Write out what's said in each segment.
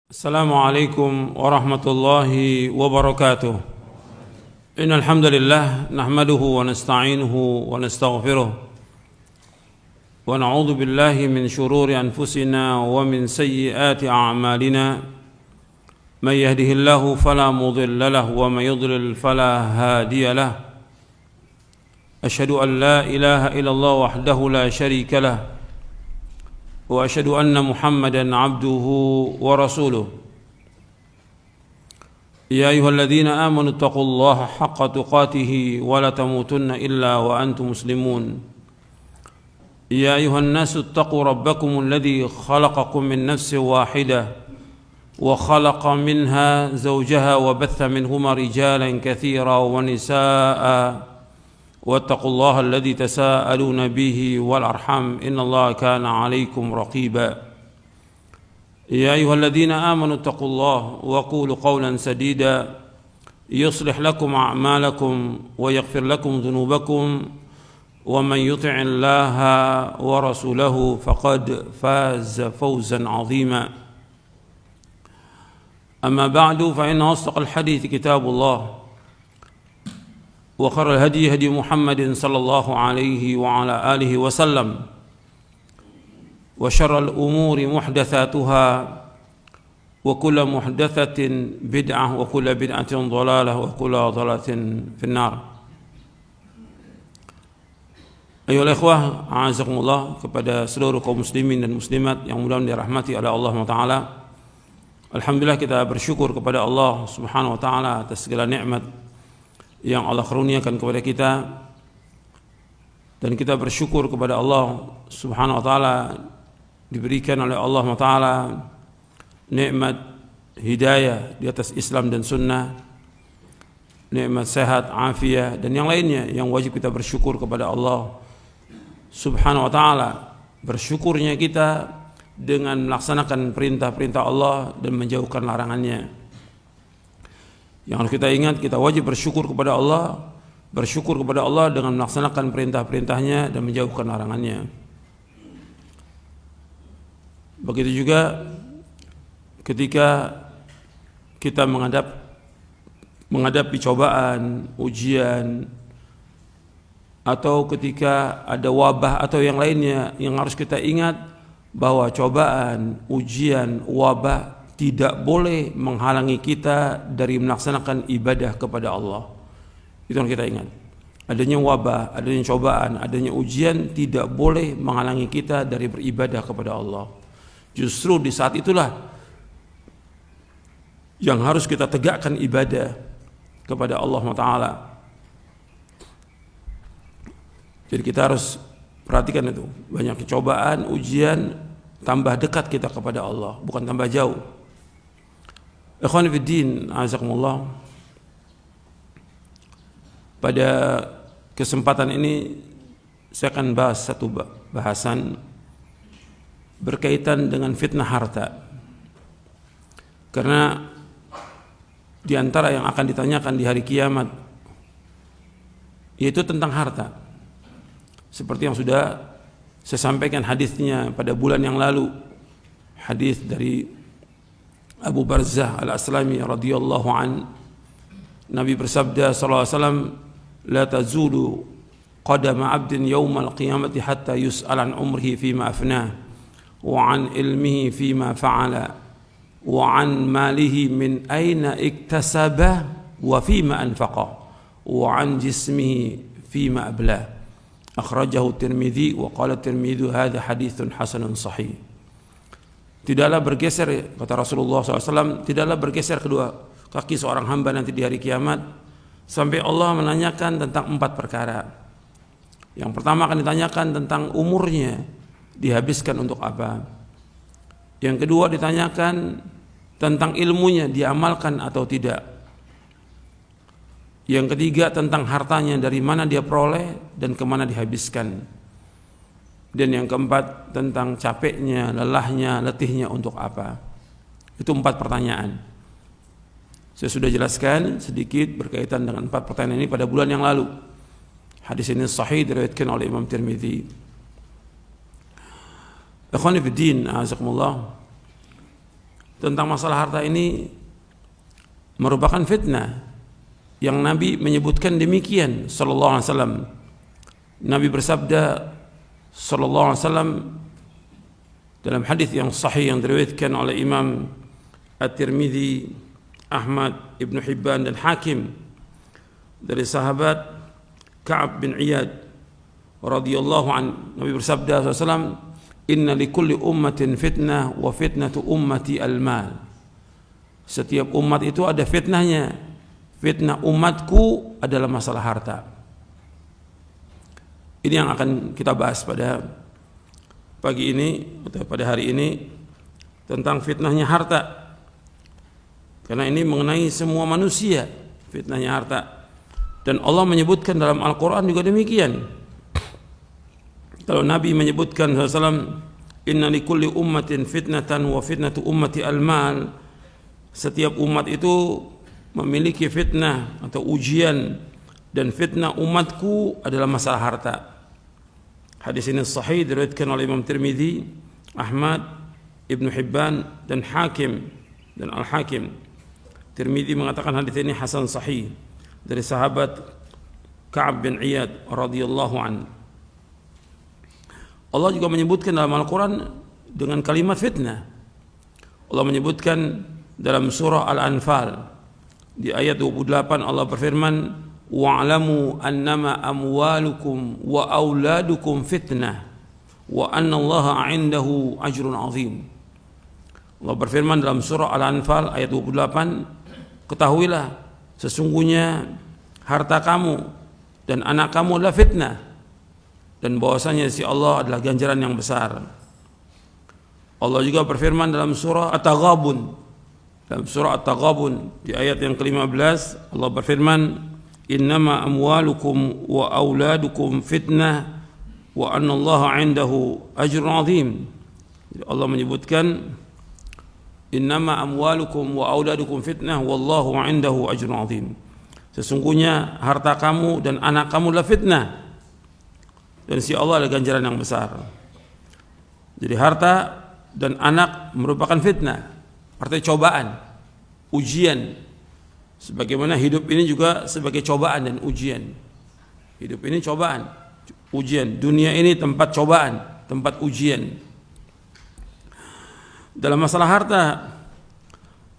Assalamualaikum warahmatullahi wabarakatuh. Innal hamdalillah nahmaduhu wa nasta'inuhu wa nastaghfiruh wa na'udzu billahi min shururi anfusina wa min sayyiati a'malina. Man yahdihillahu fala mudilla lahu wa man yudlil fala hadiya lahu. Asyhadu an la ilaha illallah wahdahu la syarika lahu وأشهد أن محمدًا عبده ورسوله. يا أيها الذين آمنوا اتقوا الله حق تقاته ولا تموتن إلا وأنتم مسلمون. يا أيها الناس اتقوا ربكم الذي خلقكم من نفس واحدة وخلق منها زوجها وبث منهما رجالًا كثيرا ونساء واتقوا الله الذي تساءلون به والأرحام إن الله كان عليكم رقيبا. يا أيها الذين آمنوا اتقوا الله وقولوا قولا سديدا يصلح لكم أعمالكم ويغفر لكم ذنوبكم ومن يطع الله ورسوله فقد فاز فوزا عظيما. أما بعد فإن أصدق الحديث كتاب الله وخير الهدي هدي محمد صلى الله عليه وعلى آله وسلم وشر الأمور محدثاتها وكل محدثة بدعة وكل بدعة ضلالة وكل ضلالة في النار. Ayolah ikhwah, a'azakumullah, kepada seluruh kaum muslimin dan muslimat yang mudah-mudahan dirahmati oleh Allah SWT. Alhamdulillah, kita bersyukur kepada Allah Subhanahu wa taala atas segala nikmat yang Allah karuniakan kepada kita, dan kita bersyukur kepada Allah Subhanahu wa taala diberikan oleh Allah Taala nikmat hidayah di atas Islam dan sunnah, nikmat sehat, afiat dan yang lainnya yang wajib kita bersyukur kepada Allah Subhanahu wa taala. Bersyukurnya kita dengan melaksanakan perintah-perintah Allah dan menjauhkan larangannya. Yang harus kita ingat, kita wajib bersyukur kepada Allah, bersyukur kepada Allah dengan melaksanakan perintah-perintahnya dan menjauhkan larangannya. Begitu juga ketika kita menghadapi cobaan, ujian, atau ketika ada wabah atau yang lainnya, yang harus kita ingat bahwa cobaan, ujian, wabah tidak boleh menghalangi kita dari melaksanakan ibadah kepada Allah. Itu yang kita ingat. Adanya wabah, adanya cobaan, adanya ujian tidak boleh menghalangi kita dari beribadah kepada Allah. Justru di saat itulah yang harus kita tegakkan ibadah kepada Allah Ta'ala. Jadi kita harus perhatikan itu. Banyak cobaan, ujian, tambah dekat kita kepada Allah, bukan tambah jauh. Ikhwan fiddin, azakumullah. Pada kesempatan ini saya akan bahas satu bahasan berkaitan dengan fitnah harta. Karena di antara yang akan ditanyakan di hari kiamat yaitu tentang harta. Seperti yang sudah saya sampaikan hadisnya pada bulan yang lalu. Hadis dari Abu Barzah Al-Aslami radhiyallahu an, Nabi bersabda sallallahu alaihi wasallam, la tazulu qadama 'abdin yaumal qiyamati hatta yus'al an umrihi fima afnah wa an ilmihi fima fa'ala wa an malihi min aina iktasaba wa fima anfaqa wa an jismihi fima ablah. Akhrajahu Tirmidzi wa qala Tirmidzi hadza haditsun hasanun sahih. Tidaklah bergeser, kata Rasulullah SAW, tidaklah bergeser kedua kaki seorang hamba nanti di hari kiamat sampai Allah menanyakan tentang 4 perkara. Yang pertama akan ditanyakan tentang umurnya, dihabiskan untuk apa. Yang kedua ditanyakan tentang ilmunya, diamalkan atau tidak. Yang ketiga tentang hartanya, dari mana dia peroleh dan kemana dihabiskan. Dan yang keempat tentang capeknya, lelahnya, letihnya untuk apa. Itu 4 pertanyaan. Saya sudah jelaskan sedikit berkaitan dengan 4 pertanyaan ini pada bulan yang lalu. Hadis ini sahih diriwayatkan oleh Imam Tirmidzi. Ikhwani fiddin, a'azakumullah. tentang masalah harta ini merupakan fitnah yang Nabi menyebutkan demikian sallallahu alaihi wasallam. Nabi bersabda sallallahu alaihi wasallam dalam hadis yang sahih yang diriwayatkan oleh Imam At-Tirmidzi, Ahmad, Ibnu Hibban dan Hakim dari sahabat Ka'ab bin Iyad radhiyallahu an, Nabi bersabda sallallahu alaihi wasallam, "Inna likulli ummatin fitnah wa fitnatu ummati al-mal." Setiap umat itu ada fitnahnya. Fitnah umatku adalah masalah harta. Ini yang akan kita bahas pada pagi ini atau pada hari ini, tentang fitnahnya harta. Karena ini mengenai semua manusia, fitnahnya harta. Dan Allah menyebutkan dalam Al-Quran juga demikian. Kalau Nabi menyebutkan SAW, "Inna likulli ummatin fitnatan wa fitnatu ummati al-mal." Setiap umat itu memiliki fitnah atau ujian, dan fitnah umatku adalah masalah harta. Hadis ini sahih diriwayatkan oleh Imam Tirmidzi, Ahmad, Ibnu Hibban dan Hakim dan Al-Hakim. Tirmidzi mengatakan hadis ini hasan sahih dari sahabat Ka'ab bin Iyad radhiyallahu an. Allah juga menyebutkan dalam Al-Quran dengan kalimat fitnah. Allah menyebutkan dalam surah Al-Anfal di ayat 28, Allah berfirman, "Wa'lamu annama amwalukum wa auladukum fitnah wa anna Allaha 'indahu ajrun 'azim." Allah berfirman dalam surah Al-Anfal ayat 28, "Ketahuilah sesungguhnya harta kamu dan anak kamu adalah fitnah, dan bahwasanya si Allah adalah ganjaran yang besar." Allah juga berfirman dalam surah At-Taghabun, di ayat yang ke-15, Allah berfirman, "Innama amwalukum wa auladukum fitnah wa anna Allaha 'indahu ajrun 'azim." Allah menyebutkan innama amwalukum wa auladukum fitnah wallahu 'indahu ajrun 'azim. Sesungguhnya harta kamu dan anak kamu adalah fitnah, dan si Allah ada ganjaran yang besar. Jadi harta dan anak merupakan fitnah, artinya cobaan, ujian. Sebagaimana hidup ini juga sebagai cobaan dan ujian. Hidup ini cobaan, ujian. Dunia ini tempat cobaan, tempat ujian. Dalam masalah harta,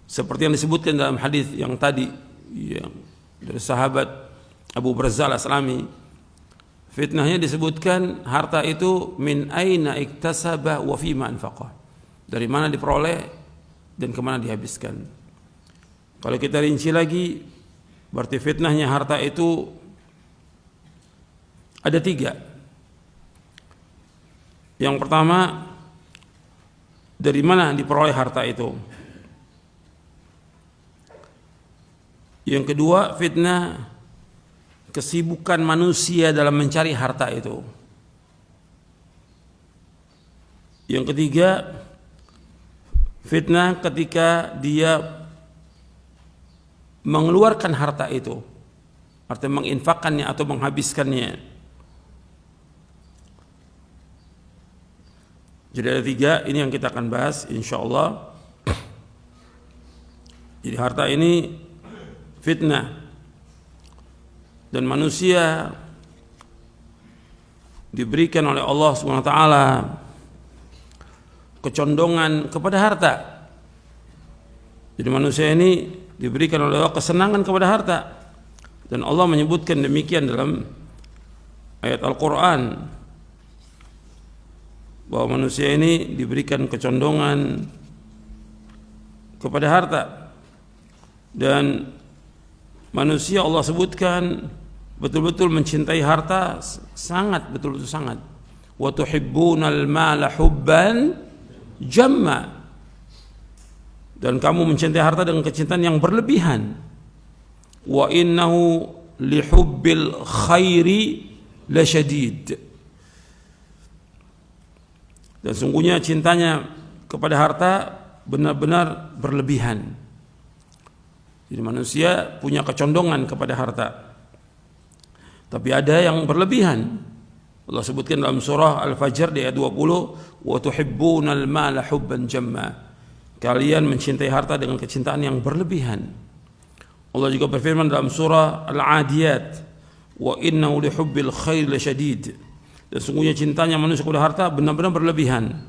seperti yang disebutkan dalam hadis yang tadi, yang dari sahabat Abu Barzah Al-Aslami, fitnahnya disebutkan harta itu min aina iktasaba wa fima anfaqah, dari mana diperoleh dan kemana dihabiskan. Kalau kita rinci lagi, berarti fitnahnya harta itu ada 3. Yang pertama, dari mana diperoleh harta itu. Yang kedua, fitnah kesibukan manusia dalam mencari harta itu. Yang ketiga, fitnah ketika dia mengeluarkan harta itu, artinya menginfakkannya atau menghabiskannya. Jadi ada 3, ini yang kita akan bahas insyaallah. Jadi harta ini fitnah, dan manusia diberikan oleh Allah SWT kecondongan kepada harta. Jadi manusia ini diberikan oleh Allah kesenangan kepada harta, dan Allah menyebutkan demikian dalam ayat Al-Quran, bahwa manusia ini diberikan kecondongan kepada harta. Dan manusia Allah sebutkan betul-betul mencintai harta, sangat, betul-betul sangat. Wa tuhibbunal mala hubban jamma, dan kamu mencintai harta dengan kecintaan yang berlebihan. Wa innahu lihubbil khairi lasyadid, dan sungguhnya cintanya kepada harta benar-benar berlebihan. Jadi manusia punya kecondongan kepada harta, tapi ada yang berlebihan. Allah sebutkan dalam surah Al-Fajr di ayat 20, wa tuhibbunal mala hubban jamma, kalian mencintai harta dengan kecintaan yang berlebihan. Allah juga berfirman dalam surah Al-Adiyat, wa innahu lihubbil khair lasyadid. Dan sungguhnya cintanya manusia kepada harta benar-benar berlebihan.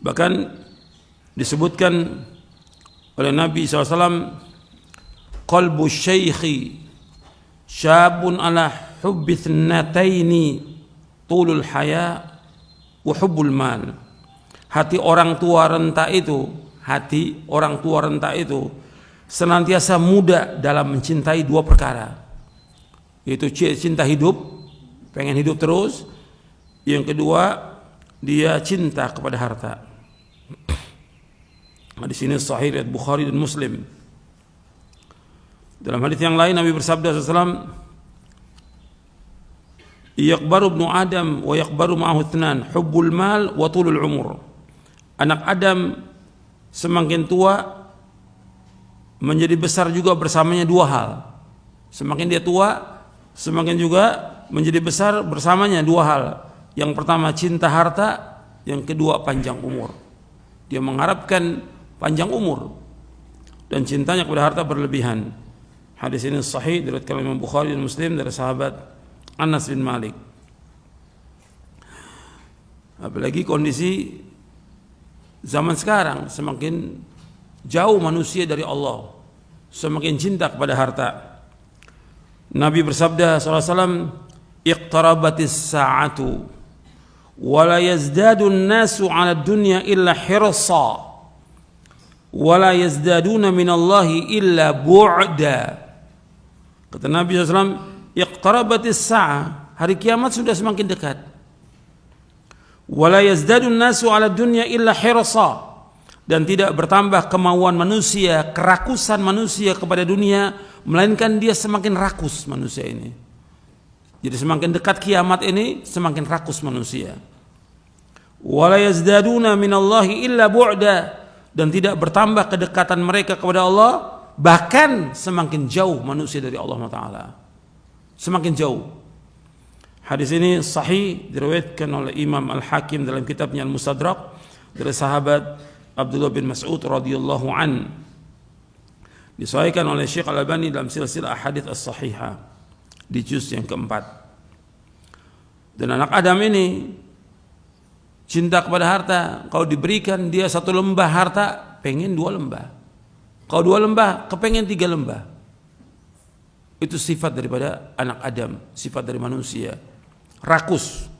Bahkan disebutkan oleh Nabi SAW, qalbu syaikhi syabun ala hubbi thnataini tulul haya wa hubbul mal. Hati orang tua renta itu senantiasa muda dalam mencintai dua perkara, yaitu cinta hidup, pengen hidup terus. Yang kedua, dia cinta kepada harta. Di sini sahih riwayat Bukhari dan Muslim. Dalam hadis yang lain Nabi bersabda SAW, yaqbaru ibnu Adam wa yaqbaru ma'ahu ithnan, hubbul mal wa tulul umur. Anak Adam semakin tua menjadi besar juga bersamanya dua hal. Semakin dia tua, semakin juga menjadi besar bersamanya dua hal. Yang pertama cinta harta, yang kedua panjang umur. Dia mengharapkan panjang umur dan cintanya kepada harta berlebihan. Hadis ini sahih diriwayatkan oleh Imam Bukhari dan Muslim dari sahabat Anas bin Malik. Apalagi kondisi zaman sekarang, semakin jauh manusia dari Allah, semakin cinta kepada harta. Nabi bersabda SAW, iqtarabatis sa'atu wa la yazdadu an-nasu 'ala ad-dunya illa hirsa wa la yazdaduna minallahi illa bu'da. Kata Nabi SAW, iqtarabatis sa'ah, hari kiamat sudah semakin dekat. Wa la yazdadu an-nasu 'ala ad-dunya illa hirsa, dan tidak bertambah kemauan manusia, kerakusan manusia kepada dunia, melainkan dia semakin rakus manusia ini. Jadi semakin dekat kiamat ini, semakin rakus manusia. Wala yazdaduna minallahi illa bu'da, dan tidak bertambah kedekatan mereka kepada Allah, bahkan semakin jauh manusia dari Allah Ta'ala. Semakin jauh. Hadis ini sahih diriwayatkan oleh Imam Al-Hakim dalam kitabnya Al-Mustadrak dari sahabat Abdullah bin Mas'ud radhiyallahu an, disahihkan oleh Syekh Al-Albani dalam silsilah ahadits as-sahihah di juz yang keempat. Dan anak Adam ini cinta kepada harta. Kalau diberikan dia satu lembah harta, pengen dua lembah. Kalau dua lembah, kepengen tiga lembah. Itu sifat daripada anak Adam, sifat dari manusia, rakus.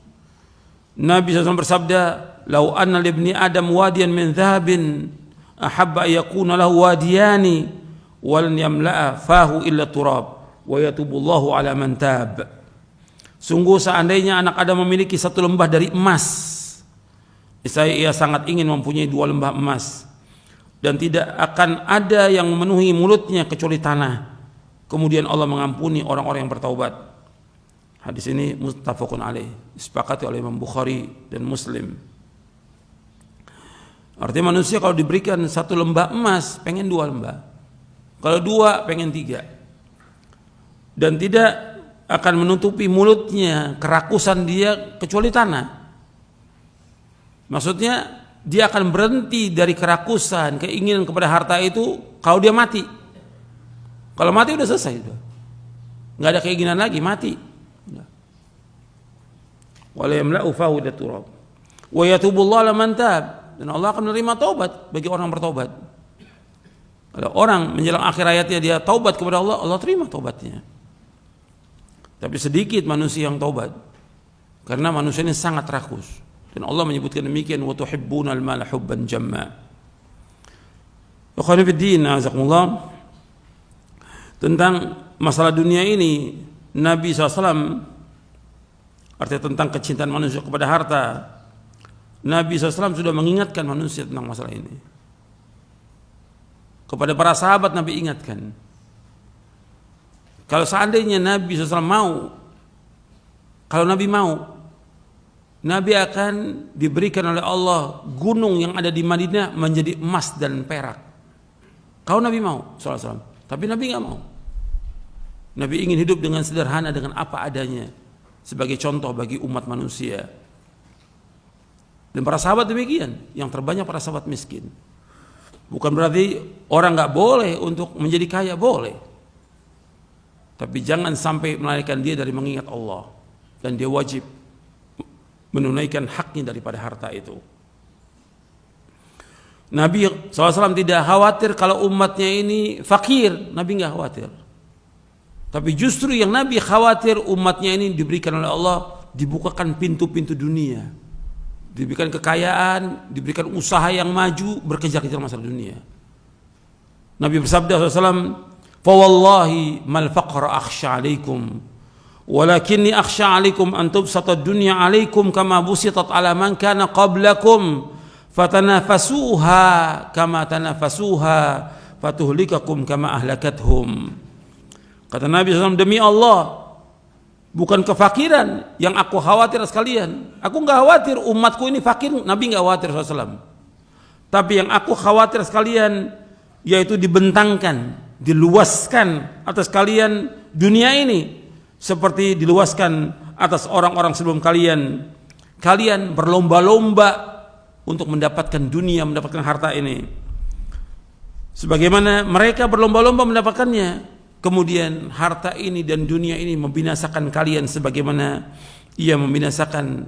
Nabi SAW bersabda, lau anna libni Adam wadiyan min dhahabin ahabba yakuna lahu wadiyani walan yamla'a fahu illa turab wa yatubullahu ala man tab. Sungguh seandainya anak Adam memiliki satu lembah dari emas, ia sangat ingin mempunyai dua lembah emas, dan tidak akan ada yang memenuhi mulutnya kecuali tanah, kemudian Allah mengampuni orang-orang yang bertaubat. Hadis ini muttafaqun alaih, disepakati oleh Imam Bukhari dan Muslim. Artinya manusia kalau diberikan satu lembah emas, pengen dua lembah. Kalau dua, pengen tiga. Dan tidak akan menutupi mulutnya, kerakusan dia, kecuali tanah. Maksudnya, dia akan berhenti dari kerakusan, keinginan kepada harta itu, kalau dia mati. Kalau mati udah selesai. Nggak ada keinginan lagi, mati. Wala yamla'u fahu illa turab wa yatubullahu ala man tab, dan Allah akan menerima taubat bagi orang bertobat. Kalau orang menjelang akhir hayatnya dia taubat kepada Allah, Allah terima taubatnya. Tapi sedikit manusia yang taubat, karena manusia ini sangat rakus. Dan Allah menyebutkan demikian, wa tuhibbunal mala hubban jamma. Ikhwani fid din, azakumullah. Tentang masalah dunia ini, Nabi SAW, artinya tentang kecintaan manusia kepada harta, Nabi SAW sudah mengingatkan manusia tentang masalah ini. Kepada para sahabat Nabi ingatkan, kalau seandainya Nabi SAW mau, kalau Nabi mau, Nabi akan diberikan oleh Allah gunung yang ada di Madinah menjadi emas dan perak. Kalau Nabi mau SAW. Tapi Nabi nggak mau. Nabi ingin hidup dengan sederhana, dengan apa adanya, sebagai contoh bagi umat manusia. Dan para sahabat demikian, yang terbanyak para sahabat miskin. Bukan berarti orang nggak boleh untuk menjadi kaya, boleh. Tapi jangan sampai melalaikan dia dari mengingat Allah. Dan dia wajib menunaikan haknya daripada harta itu. Nabi SAW tidak khawatir kalau umatnya ini fakir. Nabi nggak khawatir. Tapi justru yang Nabi khawatir umatnya ini diberikan oleh Allah, dibukakan pintu-pintu dunia, diberikan kekayaan, diberikan usaha yang maju, berkejar-kejar masalah dunia. Nabi bersabda SAW, "Fawallahi mal faqra akhsha alaikum, walakinni akhsha alaikum an tubsata dunya alaikum kama busitat ala man kana qablakum, fatanafasuha kama tanafasuha, fatuhlikakum kama ahlakathum." Kata Nabi SAW, demi Allah, bukan kefakiran yang aku khawatir sekalian. Aku nggak khawatir umatku ini fakir, Nabi nggak khawatir SAW. Tapi yang aku khawatir sekalian, yaitu dibentangkan, diluaskan atas kalian dunia ini, seperti diluaskan atas orang-orang sebelum kalian. Kalian berlomba-lomba untuk mendapatkan dunia, mendapatkan harta ini, sebagaimana mereka berlomba-lomba mendapatkannya. Kemudian harta ini dan dunia ini membinasakan kalian sebagaimana ia membinasakan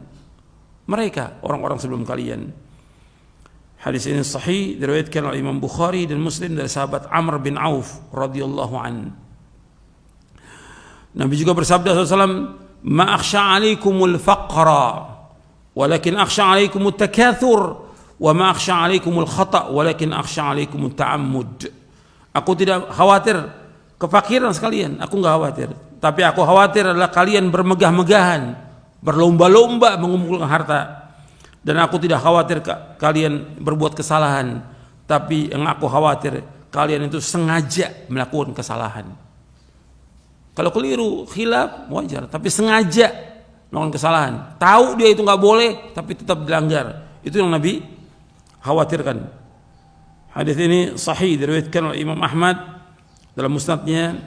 mereka, orang-orang sebelum kalian. Hadis ini sahih, diriwayatkan oleh Imam Bukhari dan Muslim dari sahabat Amr bin Auf radhiyallahu an. Nabi juga bersabda SAW, "Ma akhsha 'alaikumul faqra, walakin akhsha 'alaikumut takatsur, wa ma akhsha 'alaikumul khata', walakin akhsha 'alaikumut ta'ammud." Aku tidak khawatir kefakiran sekalian, aku nggak khawatir. Tapi aku khawatir adalah kalian bermegah-megahan, berlomba-lomba mengumpulkan harta. Dan aku tidak khawatir kalian berbuat kesalahan, tapi yang aku khawatir kalian itu sengaja melakukan kesalahan. Kalau keliru, khilaf, wajar. Tapi sengaja melakukan kesalahan, tahu dia itu nggak boleh, tapi tetap dilanggar. Itu yang Nabi khawatirkan. Hadis ini sahih, diriwayatkan oleh Imam Ahmad dalam musnadnya,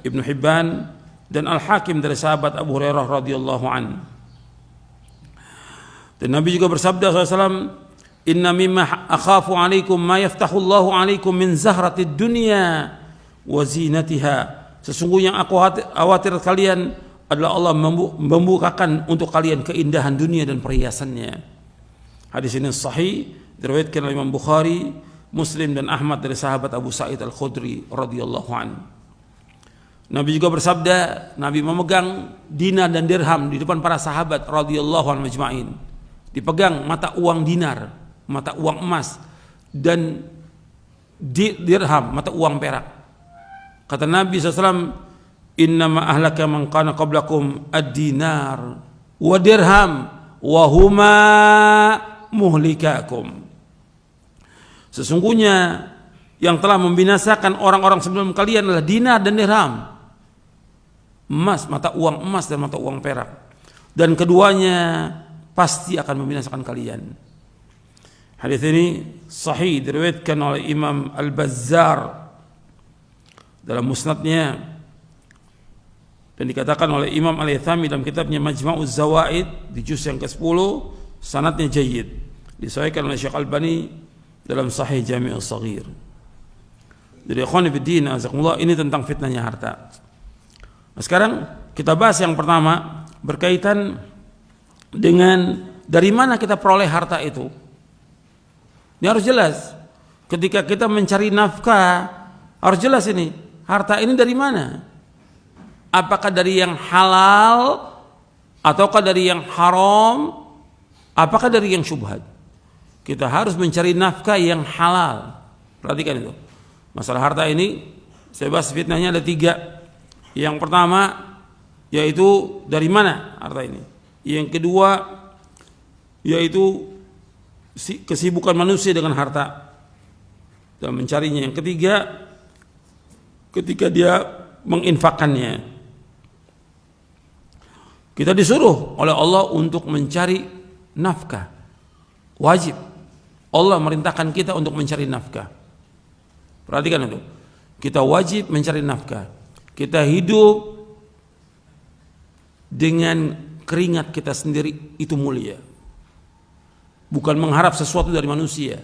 Ibnu Hibban dan Al-Hakim dari sahabat Abu Hurairah radhiyallahu an. Dan Nabi juga bersabda SAW, "Inna mimma akhafu alaikum ma yaftahu Allahu alaikum min zahratid dunya wa zinatiha." Sesungguhnya aku khawatir kalian adalah Allah membukakan untuk kalian keindahan dunia dan perhiasannya. Hadis ini sahih, diriwayatkan oleh Imam Bukhari, Muslim dan Ahmad dari sahabat Abu Sa'id Al-Khudri radhiyallahu an. Nabi juga bersabda, Nabi memegang dinar dan dirham di depan para sahabat radhiyallahu anhum majma'in. Dipegang mata uang dinar, mata uang emas, dan dirham, mata uang perak. Kata Nabi SAW, "Innama ahlaka man kana qablakum ad-dinar wa dirham wa huma muhlikakum." Sesungguhnya yang telah membinasakan orang-orang sebelum kalian adalah dinar dan dirham, emas, mata uang emas dan mata uang perak, dan keduanya pasti akan membinasakan kalian. Hadis ini sahih, diriwayatkan oleh Imam Al-Bazzar dalam musnadnya, dan dikatakan oleh Imam Al-Haythami dalam kitabnya Majma'uz Zawaid di juz yang ke-10, sanadnya jayyid, disahihkan oleh Syekh Albani dalam Sahih Jami' Shaghir. Jadi ikhwan fillah, azakumullah, ini tentang fitnahnya harta. Nah, sekarang kita bahas yang pertama berkaitan dengan dari mana kita peroleh harta itu. Ini harus jelas. Ketika kita mencari nafkah, harus jelas ini, harta ini dari mana? Apakah dari yang halal ataukah dari yang haram? Apakah dari yang syubhat? Kita harus mencari nafkah yang halal. Perhatikan itu. Masalah harta ini, saya bahas fitnahnya ada 3. Yang pertama, yaitu dari mana harta ini. Yang kedua, yaitu kesibukan manusia dengan harta dan mencarinya. Yang ketiga, ketika dia menginfakkannya. Kita disuruh oleh Allah untuk mencari nafkah. Wajib. Allah merintahkan kita untuk mencari nafkah. Perhatikan itu. Kita wajib mencari nafkah. Kita hidup dengan keringat kita sendiri, itu mulia. bukan mengharap sesuatu dari manusia,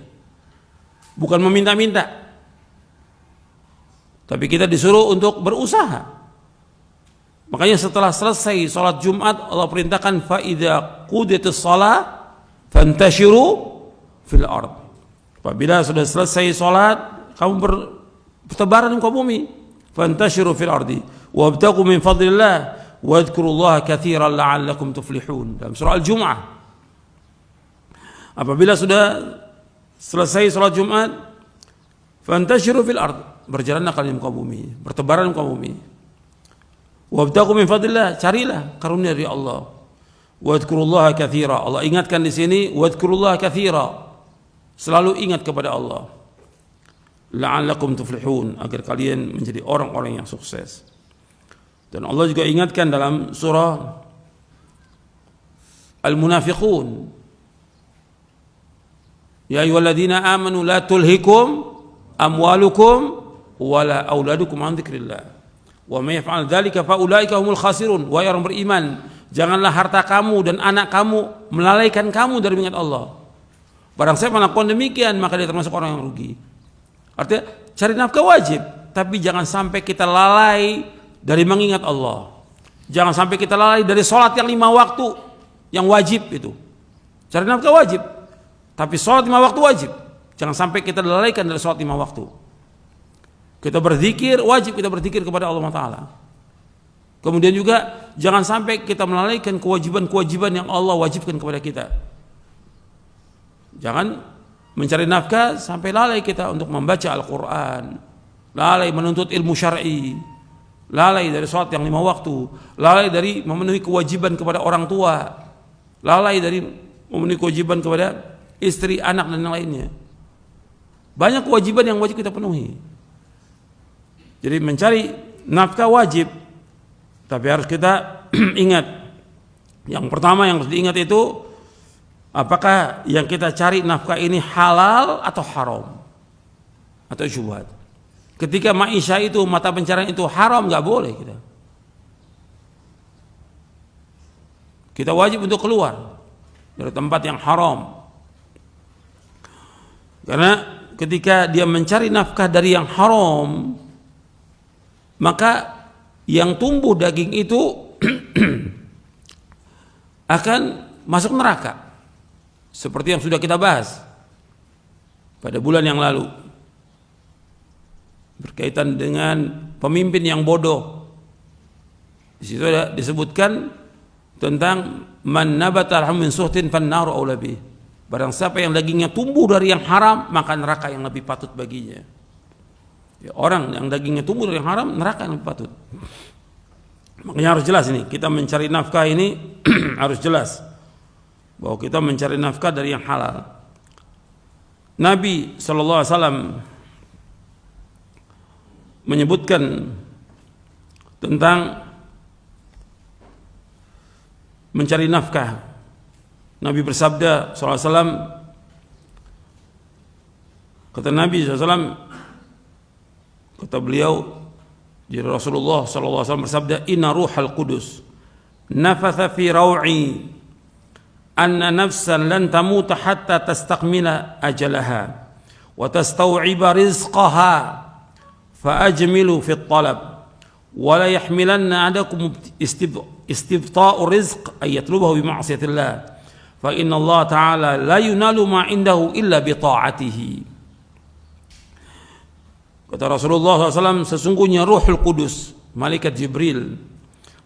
bukan meminta-minta, tapi kita disuruh untuk berusaha. Makanya setelah selesai sholat Jumat, Allah perintahkan fa idza qudiyatis shalah fantashiru fil ard. Apabila sudah selesai sholat, kamu bertebaran di muka bumi. Fantashiru fil ardi wabtaghu min fadlillah wadhkurullaha katsiran la'allakum tuflihun. Dalam surah Al-Jumu'ah. Apabila sudah selesai sholat Jumat, fantashiru fil ard, berjalanlah kalian di muka bumi, bertebaran di muka bumi. Wabtaghu min fadlillah, carilah karunia dari Allah. Wadhkurullaha katsira, Allah ingatkan di sini wadhkurullaha katsira, selalu ingat kepada Allah. La'allakum tuflihun, agar kalian menjadi orang-orang yang sukses. Dan Allah juga ingatkan dalam surah Al-Munafiqun, ya ayyuhalladzina amanu la tulhikum amwalukum wala auladukum an dzikrillah. Wa may yaf'al dzalika fa ulaika humul khasirun. Wahai orang beriman, janganlah harta kamu dan anak kamu melalaikan kamu dari mengingat Allah. Barang siapa melakukan demikian, maka dia termasuk orang yang rugi. Artinya cari nafkah wajib, tapi jangan sampai kita lalai dari mengingat Allah. Jangan sampai kita lalai dari sholat yang 5 waktu yang wajib itu. Cari nafkah wajib, tapi sholat 5 waktu wajib. Jangan sampai kita lalaikan dari sholat 5 waktu. Kita berzikir, wajib kita berzikir kepada Allah Ta'ala. Kemudian juga jangan sampai kita melalaikan kewajiban-kewajiban yang Allah wajibkan kepada kita. Jangan mencari nafkah sampai lalai kita untuk membaca Al-Quran, lalai menuntut ilmu syar'i, lalai dari sholat yang 5 waktu, lalai dari memenuhi kewajiban kepada orang tua, lalai dari memenuhi kewajiban kepada istri, anak, dan yang lainnya. Banyak kewajiban yang wajib kita penuhi. Jadi mencari nafkah wajib, tapi harus kita ingat. Yang pertama yang harus diingat itu, apakah yang kita cari nafkah ini halal atau haram atau syubhat. Ketika maisha itu, mata pencarian itu haram, nggak boleh kita wajib untuk keluar dari tempat yang haram. Karena ketika dia mencari nafkah dari yang haram, maka yang tumbuh daging itu akan masuk neraka, seperti yang sudah kita bahas pada bulan yang lalu berkaitan dengan pemimpin yang bodoh. Di situ ada disebutkan tentang man nabata min suhtin fannaru aula bih. Barang siapa yang dagingnya tumbuh dari yang haram, maka neraka yang lebih patut baginya. Ya, orang yang dagingnya tumbuh dari yang haram, neraka yang lebih patut. Makanya harus jelas ini, kita mencari nafkah ini harus jelas bahwa kita mencari nafkah dari yang halal. Nabi SAW menyebutkan tentang mencari nafkah. Nabi bersabda SAW, kata Nabi SAW, kata beliau, jadi Rasulullah SAW bersabda, inna ruhal qudus nafatha fi raw'i anna nafsan lan tamuta hatta tastakmila ajalaha wa tastaw'iba rizqaha fa ajmilu fi talab wa la yahmilanna adakum istibta'u rizq ay yatlubahu bi ma'siyatillah fa inna Allah ta'ala la yunalu ma indahu illa bi ta'atihi. Kata Rasulullah SAW, sesungguhnya Ruhul Qudus, malaikat Jibril,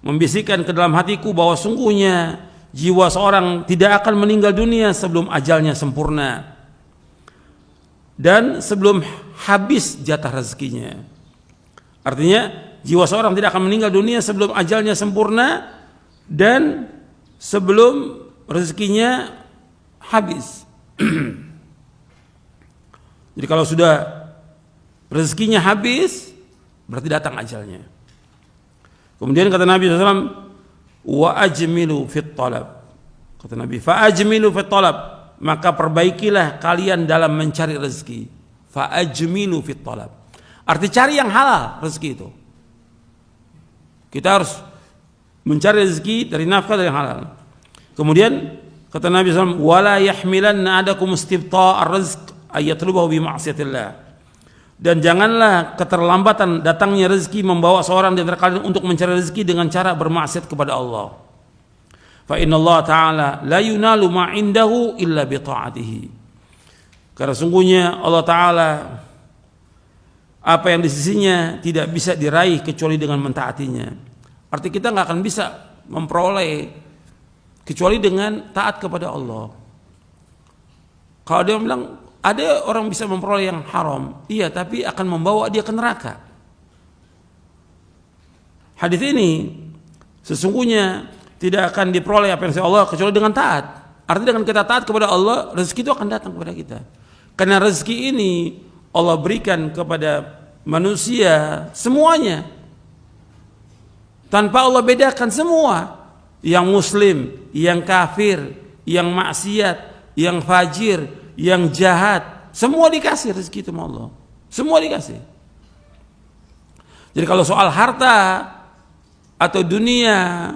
membisikkan ke dalam hatiku bahwa sungguhnya jiwa seorang tidak akan meninggal dunia sebelum ajalnya sempurna dan sebelum habis jatah rezekinya. Artinya jiwa seorang tidak akan meninggal dunia sebelum ajalnya sempurna dan sebelum rezekinya habis. Jadi kalau sudah rezekinya habis, berarti datang ajalnya. Kemudian kata Nabi SAW, wa ajmilu fit talab. Kata Nabi, fa ajmilu fit talab, maka perbaikilah kalian dalam mencari rezeki. Fa ajmilu fit talab, arti cari yang halal rezeki itu. Kita harus mencari rezeki dari nafkah dari yang halal. Kemudian Kata Nabi SAW, wala yahmilanna adakum istibta'ar rizq ayatlubahu bi ma'siyatillah. Dan janganlah keterlambatan datangnya rezeki membawa seorang di antara kalian untuk mencari rezeki dengan cara bermaksiat kepada Allah. Fa inna Allah Ta'ala la yunalu ma indahu illa bi ta'atihi. Karena sungguhnya Allah Ta'ala apa yang di sisinya tidak bisa diraih kecuali dengan mentaatinya. Arti kita nggak akan bisa memperoleh kecuali dengan taat kepada Allah. Kalau dia bilang ada orang bisa memperoleh yang haram, iya, tapi akan membawa dia ke neraka. Hadis ini sesungguhnya tidak akan diperoleh apa yang disebut Allah kecuali dengan taat. Artinya dengan kita taat kepada Allah, rezeki itu akan datang kepada kita. Karena rezeki ini Allah berikan kepada manusia semuanya, tanpa Allah bedakan semua. Yang muslim, yang kafir, yang maksiat, yang fajir, yang jahat, semua dikasih rezeki itu sama Allah. Semua dikasih. Jadi kalau soal harta atau dunia,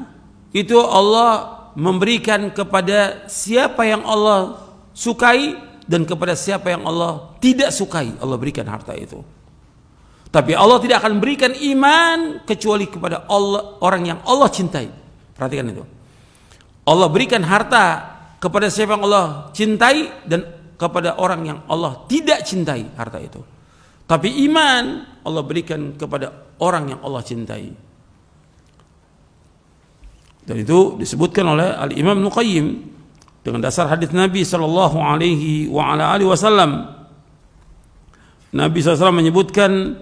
itu Allah memberikan kepada siapa yang Allah sukai dan kepada siapa yang Allah tidak sukai, Allah berikan harta itu. Tapi Allah tidak akan berikan iman kecuali kepada Allah, orang yang Allah cintai. Perhatikan itu. Allah berikan harta kepada siapa yang Allah cintai dan kepada orang yang Allah tidak cintai harta itu. Tapi iman Allah berikan kepada orang yang Allah cintai. Dan itu disebutkan oleh Al-Imam Ibnu Qayyim dengan dasar hadis Nabi sallallahu alaihi wasallam. Nabi SAW menyebutkan,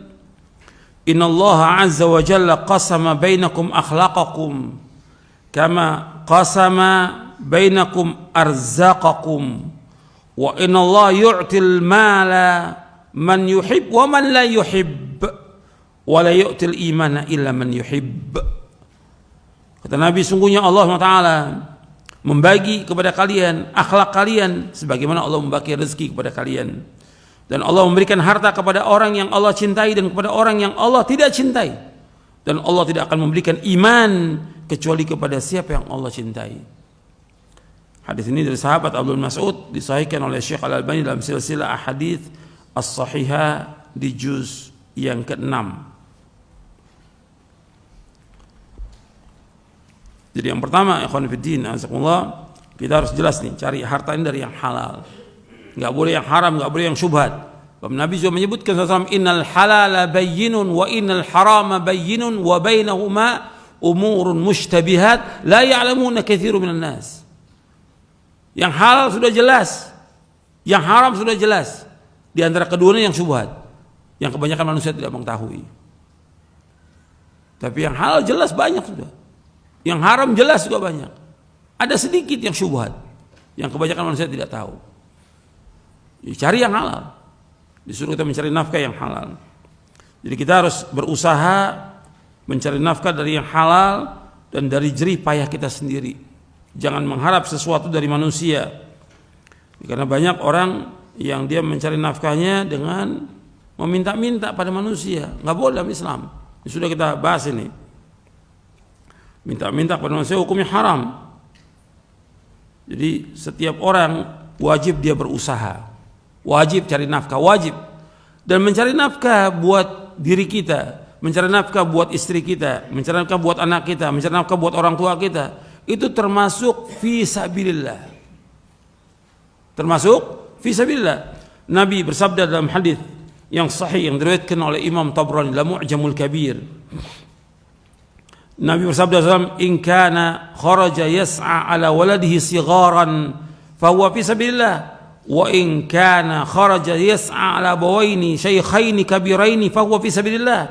innallaha azza wa jalla qasama bainakum akhlaqakum kama qasama bainakum arzaqakum wa innallaha yu'til mala man yuhib wa man la yuhib wa la yu'til imana illa man yuhib. Kata Nabi, sungguhnya Allah SWT membagi kepada kalian akhlak kalian sebagaimana Allah membagi rezeki kepada kalian, dan Allah memberikan harta kepada orang yang Allah cintai dan kepada orang yang Allah tidak cintai, dan Allah tidak akan memberikan iman kecuali kepada siapa yang Allah cintai. Hadis ini dari sahabat Abdul Mas'ud, disahihkan oleh Syekh Al-Albani dalam silsilah ahadits as-sahihah di juz yang ke-6. Jadi yang pertama, ikhwan fillah, azakumullah, kita harus jelas nih, cari harta ini dari yang halal. Enggak boleh yang haram, enggak boleh yang syubhat. Nabi juga menyebutkan SAW, innal halala bayyinun wa innal harama bayyinun wa bainahuma umurun mushtabihat la ya'lamuna katsirun minan nas. Yang halal sudah jelas, yang haram sudah jelas. Di antara keduanya yang syubhat, yang kebanyakan manusia tidak mengetahui. Tapi yang halal jelas banyak sudah. Yang haram jelas juga banyak. Ada sedikit yang syubhat, yang kebanyakan manusia tidak tahu. Cari yang halal. Disuruh kita mencari nafkah yang halal. Jadi kita harus berusaha mencari nafkah dari yang halal dan dari jerih payah kita sendiri. Jangan mengharap sesuatu dari manusia. Karena banyak orang yang dia mencari nafkahnya dengan meminta-minta pada manusia. Nggak boleh dalam Islam. Ini sudah kita bahas ini. Minta-minta pada manusia hukumnya haram. Jadi setiap orang wajib dia berusaha. Wajib cari nafkah, wajib. Dan mencari nafkah buat diri kita, mencari nafkah buat istri kita, mencari nafkah buat anak kita, mencari nafkah buat orang tua kita, itu termasuk fi sabilillah. Termasuk fi sabilillah. Nabi bersabda dalam hadis yang sahih yang diriwayatkan oleh Imam Tabrani dalam Mu'jamul Kabir. Nabi bersabda SAW, in kana kharaja yas'a ala waladihi sigharan fahuwa fi sabilillah, wa in kana kharaja yas'a ala abawaini shaykhaini kabiraini fahuwa fi sabilillah,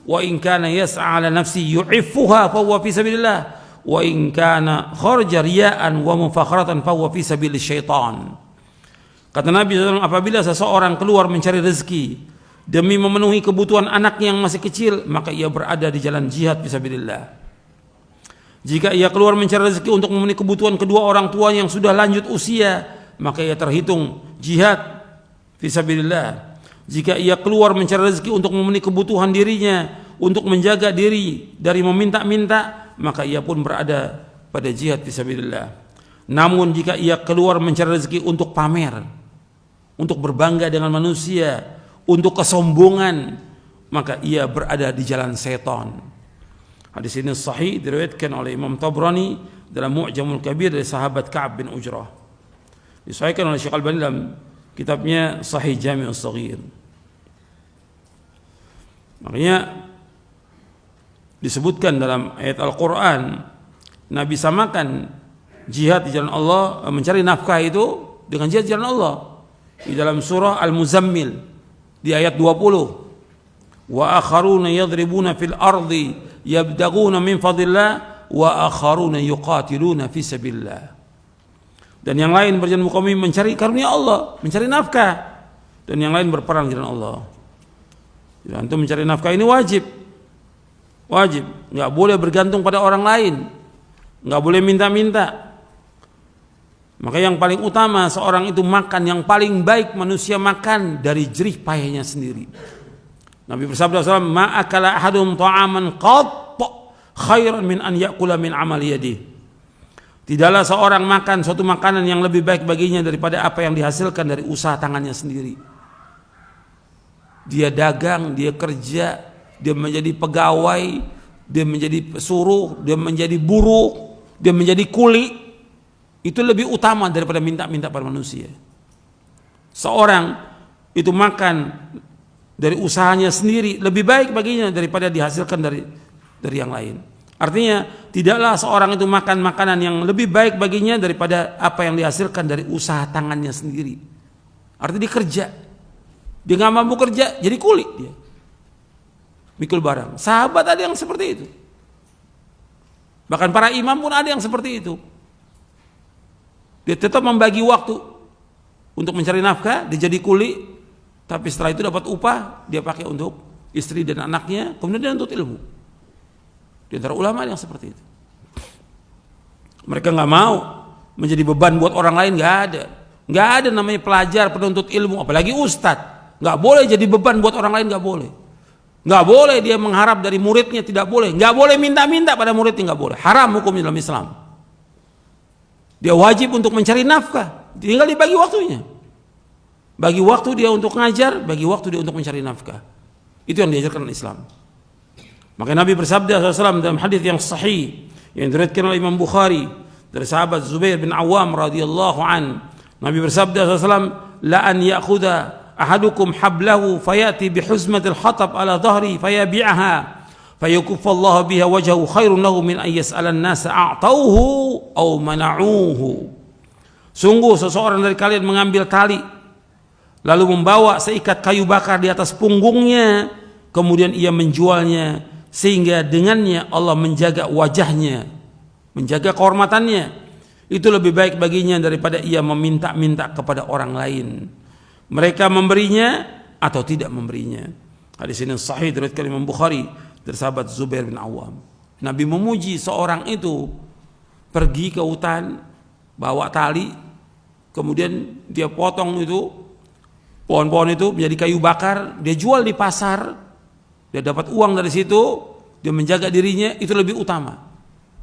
wa in kana yas'a ala nafsi yu'iffuha fahuwa fi sabilillah, wa in kana kharaja riya'an wa mufakharatan fahuwa fi sabilis syaitan. Kata Nabi SAW, apabila seseorang keluar mencari rezeki demi memenuhi kebutuhan anaknya yang masih kecil, maka ia berada di jalan jihad fisabilillah. Jika ia keluar mencari rezeki untuk memenuhi kebutuhan kedua orang tuanya yang sudah lanjut usia, maka ia terhitung jihad fisabilillah. Jika ia keluar mencari rezeki untuk memenuhi kebutuhan dirinya, untuk menjaga diri dari meminta-minta, maka ia pun berada pada jihad fisabilillah. Namun jika ia keluar mencari rezeki untuk pamer, untuk berbangga dengan manusia, untuk kesombongan, maka ia berada di jalan setan. Hadis ini sahih, diriwayatkan oleh Imam Tabrani dalam Mu'jamul Kabir dari sahabat Ka'ab bin Ujrah. Disahihkan oleh Syekh Albani dalam kitabnya Sahih Jami'us Shaghir. Makanya disebutkan dalam ayat Al-Quran, Nabi samakan jihad di jalan Allah, mencari nafkah itu dengan jihad di jalan Allah. Di dalam surah Al-Muzammil di ayat 20, wa akharuna yadribuna fil ardi yabtaguna min fadlillah wa akharuna yuqatiluna fi sabilillah. Dan yang lain berjalan muka bumi mencari karunia Allah, mencari nafkah, dan yang lain berperang di jalan Allah. Jadi antum mencari nafkah ini wajib, nggak boleh bergantung pada orang lain, nggak boleh minta-minta. Maka yang paling utama seorang itu makan, yang paling baik manusia makan dari jerih payahnya sendiri. Nabi bersabda SAW, ma akala ahadum ta'aman qat khairan min an yakula min amali yadihi. Tidaklah seorang makan suatu makanan yang lebih baik baginya daripada apa yang dihasilkan dari usaha tangannya sendiri. Dia dagang, dia kerja, dia menjadi pegawai, dia menjadi pesuruh, dia menjadi buruh, dia menjadi kuli. Itu lebih utama daripada minta-minta pada manusia. Seorang itu makan dari usahanya sendiri lebih baik baginya daripada dihasilkan dari yang lain. Artinya tidaklah seorang itu makan makanan yang lebih baik baginya daripada apa yang dihasilkan dari usaha tangannya sendiri. Artinya dia kerja, dia nggak mampu kerja, jadi kuli dia, mikul barang. Sahabat ada yang seperti itu, bahkan para imam pun ada yang seperti itu. Dia tetap membagi waktu untuk mencari nafkah, dia jadi kuli, tapi setelah itu dapat upah, dia pakai untuk istri dan anaknya, kemudian dia nuntut ilmu. Di antara ulama yang seperti itu. Mereka nggak mau menjadi beban buat orang lain, nggak ada namanya pelajar penuntut ilmu, apalagi ustadz. Nggak boleh jadi beban buat orang lain, nggak boleh dia mengharap dari muridnya, tidak boleh, nggak boleh minta-minta pada muridnya, nggak boleh, haram hukumnya dalam Islam. Dia wajib untuk mencari nafkah, tinggal dibagi waktunya, bagi waktu dia untuk ngajar, bagi waktu dia untuk mencari nafkah. Itu yang diajarkan oleh Islam. Maka Nabi bersabda SAW dalam hadis yang sahih yang diriwayatkan oleh Imam Bukhari dari sahabat Zubair bin Awam radhiyallahu an. Nabi bersabda SAW, la an ya'khudha ahadukum hablahu fayati bihuzmatil hatab ala dhahri fayabi'aha fayukuffa Allah biha wajhahu khairun lahu min an yas'ala an-nasa a'tauhu aw mana'uhu. Sungguh seseorang dari kalian mengambil tali lalu membawa seikat kayu bakar di atas punggungnya, kemudian ia menjualnya, sehingga dengannya Allah menjaga wajahnya, menjaga kehormatannya. Itu lebih baik baginya daripada ia meminta-minta kepada orang lain, mereka memberinya atau tidak memberinya. Hadis ini sahih diriwayatkan Imam Bukhari dari sahabat Zubair bin Awam. Nabi memuji seorang itu pergi ke hutan, bawa tali, kemudian dia potong itu pohon-pohon itu menjadi kayu bakar, dia jual di pasar. Dia dapat uang dari situ, dia menjaga dirinya, itu lebih utama.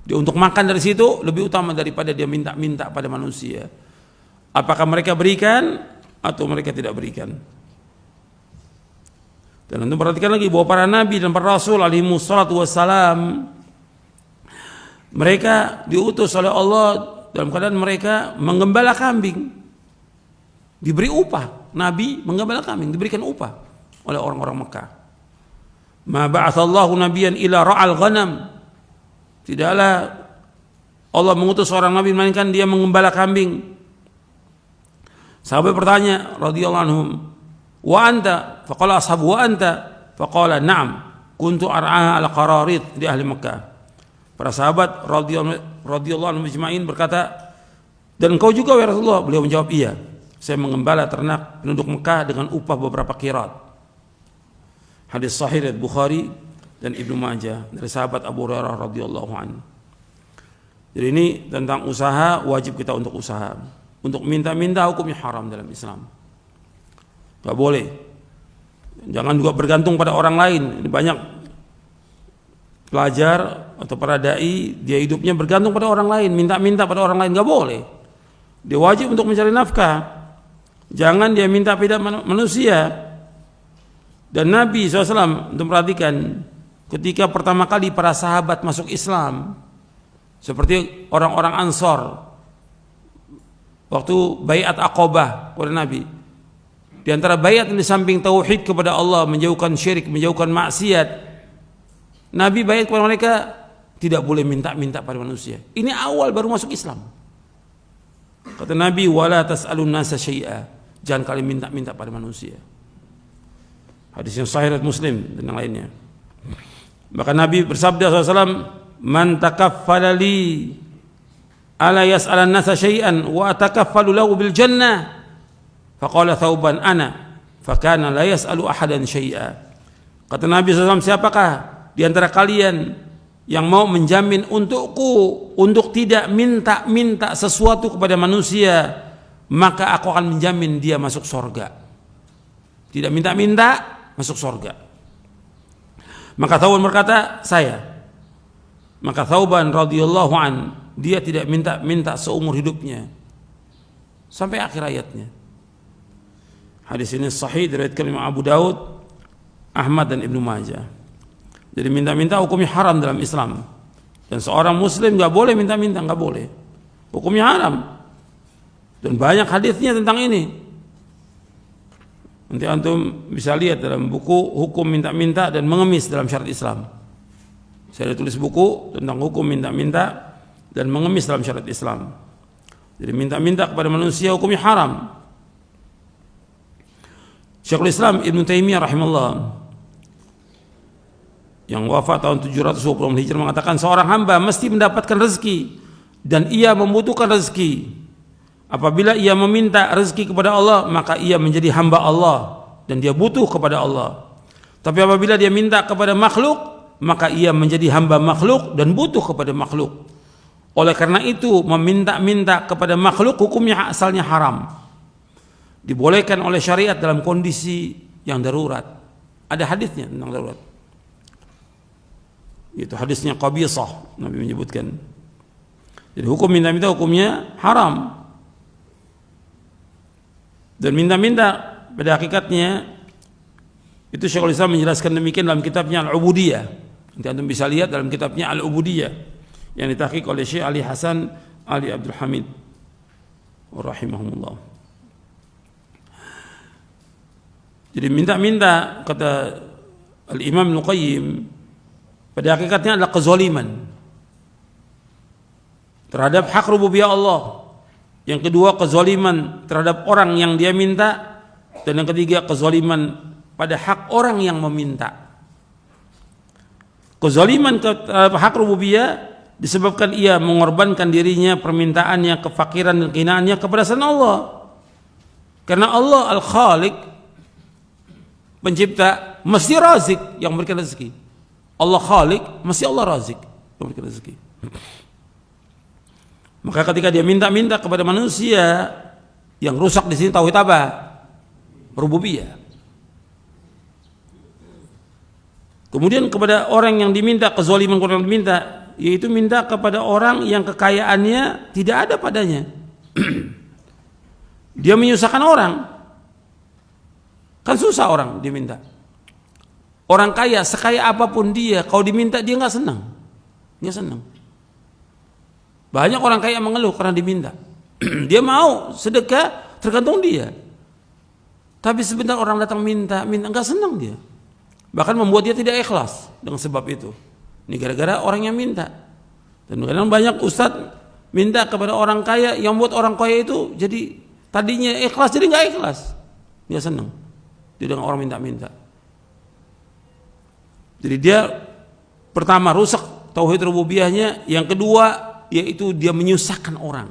Dia untuk makan dari situ lebih utama daripada dia minta-minta pada manusia. Apakah mereka berikan atau mereka tidak berikan? Dan untuk perhatikan lagi bahwa para nabi dan para rasul alaihi wassalatu wassalam, mereka diutus oleh Allah dalam keadaan mereka menggembala kambing. Diberi upah, nabi menggembala kambing, diberikan upah oleh orang-orang Mekah. Ma ba'atsallahu nabiyyan ila ra'al ghanam. Tidaklah Allah mengutus seorang nabi melainkan dia menggembala kambing. Sahabat bertanya radhiyallahu anhum, wa anta? Faqala ashabu wa anta? Faqala na'am, kuntu ar'aha ala qararit di ahli Makkah. Para sahabat radhiyallahu anhum ajma'in berkata, dan engkau juga ya Rasulullah? Beliau menjawab, iya, saya menggembala ternak penduduk Mekah dengan upah beberapa qirat. Hadis sahih dari Bukhari dan Ibnu Majah dari sahabat Abu Hurairah radhiyallahu anhu. Jadi ini tentang usaha, wajib kita untuk usaha. Untuk minta-minta hukumnya haram dalam Islam. Gak boleh. Jangan juga bergantung pada orang lain. Ini banyak pelajar atau para dai, dia hidupnya bergantung pada orang lain, minta-minta pada orang lain, nggak boleh. Dia wajib untuk mencari nafkah. Jangan dia minta pada manusia. Dan Nabi SAW, untuk perhatikan, ketika pertama kali para sahabat masuk Islam, seperti orang-orang Ansor, waktu baiat Aqabah kepada Nabi, di antara baiat di samping tauhid kepada Allah, menjauhkan syirik, menjauhkan maksiat, Nabi baiat kepada mereka tidak boleh minta-minta pada manusia. Ini awal baru masuk Islam. Kata Nabi, wala tas'alun nasa syai'a, jangan kalian minta-minta pada manusia. Hadis yang sahih riwayat Muslim dan yang lainnya. Maka Nabi bersabda SAW, man takaffala li ala yas'alan nasa syai'an wa atakaffalu lahu bil jannah, faqala Thauban ana, fakana la yas'alu ahadan syai'a. Kata Nabi SAW, siapakah di antara kalian yang mau menjamin untukku untuk tidak minta-minta sesuatu kepada manusia, maka aku akan menjamin dia masuk surga. Tidak minta-minta, masuk surga. Maka Thauban berkata, saya. Maka Thauban radhiyallahu an, dia tidak minta-minta seumur hidupnya sampai akhir hayatnya. Hadis ini sahih diriwayatkan Imam Abu Daud, Ahmad dan Ibnu Majah. Jadi minta-minta hukumnya haram dalam Islam. Dan seorang muslim enggak boleh minta-minta, enggak boleh. Hukumnya haram. Dan banyak hadisnya tentang ini. Nanti antum bisa lihat dalam buku Hukum Minta-Minta dan Mengemis dalam Syariat Islam. Saya tulis buku tentang hukum minta-minta dan mengemis dalam syariat Islam. Jadi minta-minta kepada manusia hukumnya haram. Syekhul Islam Ibnu Taimiyah rahimahullah, yang wafat tahun 720 Hijrah, mengatakan seorang hamba mesti mendapatkan rezeki dan ia membutuhkan rezeki. Apabila ia meminta rezeki kepada Allah, maka ia menjadi hamba Allah dan dia butuh kepada Allah. Tapi apabila dia minta kepada makhluk, maka ia menjadi hamba makhluk dan butuh kepada makhluk. Oleh karena itu, meminta-minta kepada makhluk hukumnya asalnya haram. Dibolehkan oleh syariat dalam kondisi yang darurat. Ada hadisnya tentang darurat. Itu hadisnya Qabisah, Nabi menyebutkan. Jadi hukum minta-minta hukumnya haram. Dan minta-minta pada hakikatnya itu Syekhul Islam menjelaskan demikian dalam kitabnya Al-Ubudiyah. Nanti antum bisa lihat dalam kitabnya Al-Ubudiyah yang ditahqiq oleh Syekh Ali Hasan Ali Abdul Hamid rahimahumullah. Jadi minta-minta, kata Al-Imam Ibnu Qayyim, pada hakikatnya adalah kezaliman terhadap hak rububiyah Allah. Yang kedua, kezaliman terhadap orang yang dia minta. Dan yang ketiga, kezaliman pada hak orang yang meminta. Kezaliman terhadap hak rububiyah disebabkan ia mengorbankan dirinya, permintaannya, kefakiran dan kehinaannya kepada selain Allah. Karena Allah Al-Khaliq, pencipta, mesti razik yang memberikan rezeki. Allah Khaliq, mesti Allah razik yang memberikan rezeki. Maka ketika dia minta-minta kepada manusia, yang rusak di sini tauhid apa? Rububiyah. Kemudian kepada orang yang diminta, kezaliman orang yang diminta, yaitu minta kepada orang yang kekayaannya tidak ada padanya. Dia menyusahkan orang. Kan susah orang diminta. Orang kaya, sekaya apapun dia, kalau diminta dia nggak senang. Dia senang. Banyak orang kaya mengeluh karena diminta. Dia mau sedekah, tergantung dia. Tapi sebentar orang datang minta nggak senang dia. Bahkan membuat dia tidak ikhlas dengan sebab itu. Ini gara-gara orang yang minta. Dan kadang banyak ustadz minta kepada orang kaya, yang buat orang kaya itu jadi tadinya ikhlas jadi nggak ikhlas. Dia senang. Dia dengan orang minta-minta. Jadi dia pertama rusak tauhid rububiyahnya, yang kedua yaitu dia menyusahkan orang,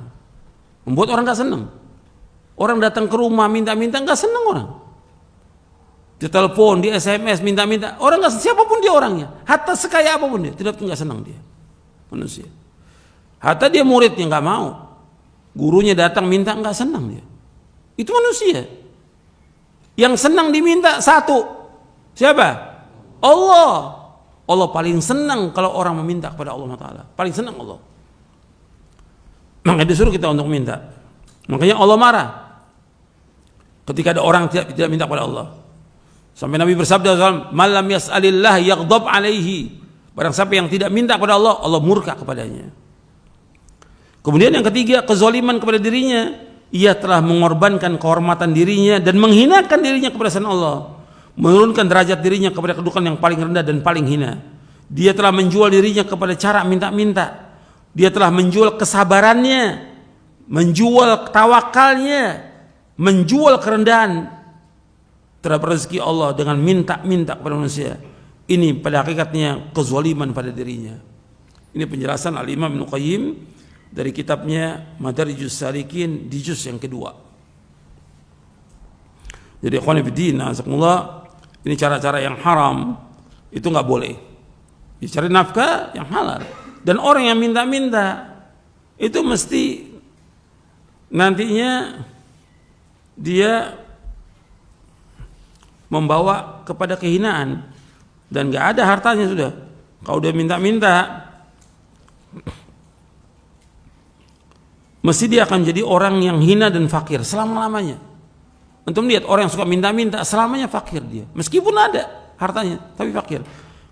membuat orang nggak senang. Orang datang ke rumah minta-minta nggak senang orang. Dia telepon, dia SMS minta-minta, orang nggak, siapapun dia orangnya, hatta sekaya apapun dia, tidak nggak senang dia manusia. Hatta dia muridnya nggak mau, gurunya datang minta nggak senang dia. Itu manusia. Yang senang diminta satu, siapa? Allah. Allah paling senang kalau orang meminta kepada Allah Taala. Paling senang Allah. Maka disuruh kita untuk minta. Makanya Allah marah ketika ada orang tidak minta kepada Allah. Sampai Nabi bersabda, "Malam yas'alillah yaghdab alaihi." Barang siapa yang tidak minta kepada Allah, Allah murka kepadanya. Kemudian yang ketiga, kezaliman kepada dirinya. Ia telah mengorbankan kehormatan dirinya dan menghinakan dirinya kepada selain Allah. Menurunkan derajat dirinya kepada kedudukan yang paling rendah dan paling hina. Dia telah menjual dirinya kepada cara minta-minta. Dia telah menjual kesabarannya, menjual tawakalnya, menjual kerendahan terhadap rezeki Allah dengan minta-minta kepada manusia. Ini pada hakikatnya kezaliman pada dirinya. Ini penjelasan Al-Imam Ibnu Qayyim dari kitabnya Madarijus Salikin di juz yang kedua. Jadi ikhwan fillah, azakumullah, ini cara-cara yang haram itu nggak boleh. Dicari nafkah yang halal. Dan orang yang minta-minta itu mesti nantinya dia membawa kepada kehinaan dan nggak ada hartanya sudah. Kalau udah minta-minta, mesti dia akan menjadi orang yang hina dan fakir selama-lamanya. Untuk melihat orang yang suka minta-minta selamanya fakir dia, meskipun ada hartanya tapi fakir.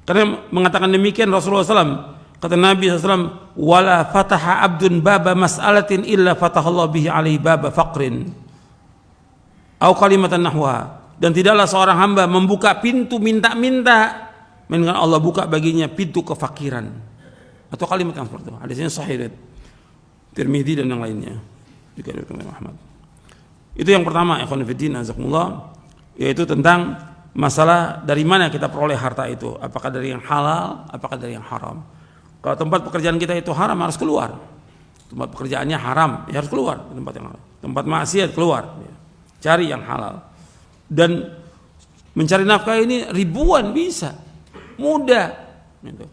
Karena mengatakan demikian Rasulullah SAW, kata Nabi SAW, wala fataha abdun baba mas'alatin illa fatahallahu bihi alaihi baba faqrin au kalimatan nahwa. Dan tidaklah seorang hamba membuka pintu minta-minta melainkan Allah buka baginya pintu kefakiran atau kalimat yang seperti itu. Hadisnya sahih Tirmidzi dan yang lainnya juga dari Muhammad. Itu yang pertama, ikhwan fillah azakumullah, yaitu tentang masalah dari mana kita peroleh harta itu, apakah dari yang halal, apakah dari yang haram. Kalau tempat pekerjaan kita itu haram, harus keluar. Tempat pekerjaannya haram, ya harus keluar tempat yang haram. Tempat maksiat keluar, ya. Cari yang halal. Dan mencari nafkah ini ribuan bisa, mudah gitu.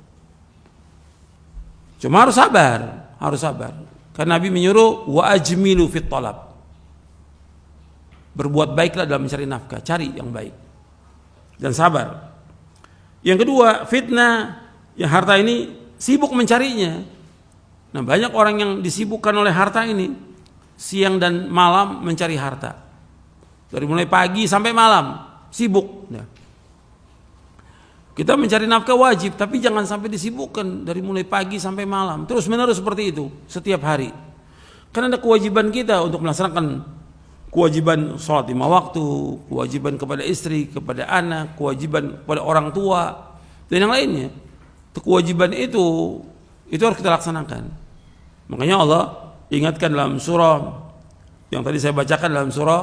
Cuma harus sabar, harus sabar. Karena Nabi menyuruh wa ajmilu fit talab. Berbuat baiklah dalam mencari nafkah, cari yang baik dan sabar. Yang kedua, fitnah, yang harta ini sibuk mencarinya. Nah, banyak orang yang disibukkan oleh harta ini, siang dan malam mencari harta. Dari mulai pagi sampai malam sibuk. Nah, kita mencari nafkah wajib, tapi jangan sampai disibukkan dari mulai pagi sampai malam, terus menerus seperti itu setiap hari. Karena ada kewajiban kita untuk melaksanakan kewajiban sholat 5 waktu, kewajiban kepada istri, kepada anak, kewajiban kepada orang tua dan yang lainnya. Kewajiban itu harus kita laksanakan. Makanya Allah ingatkan dalam surah yang tadi saya bacakan, dalam surah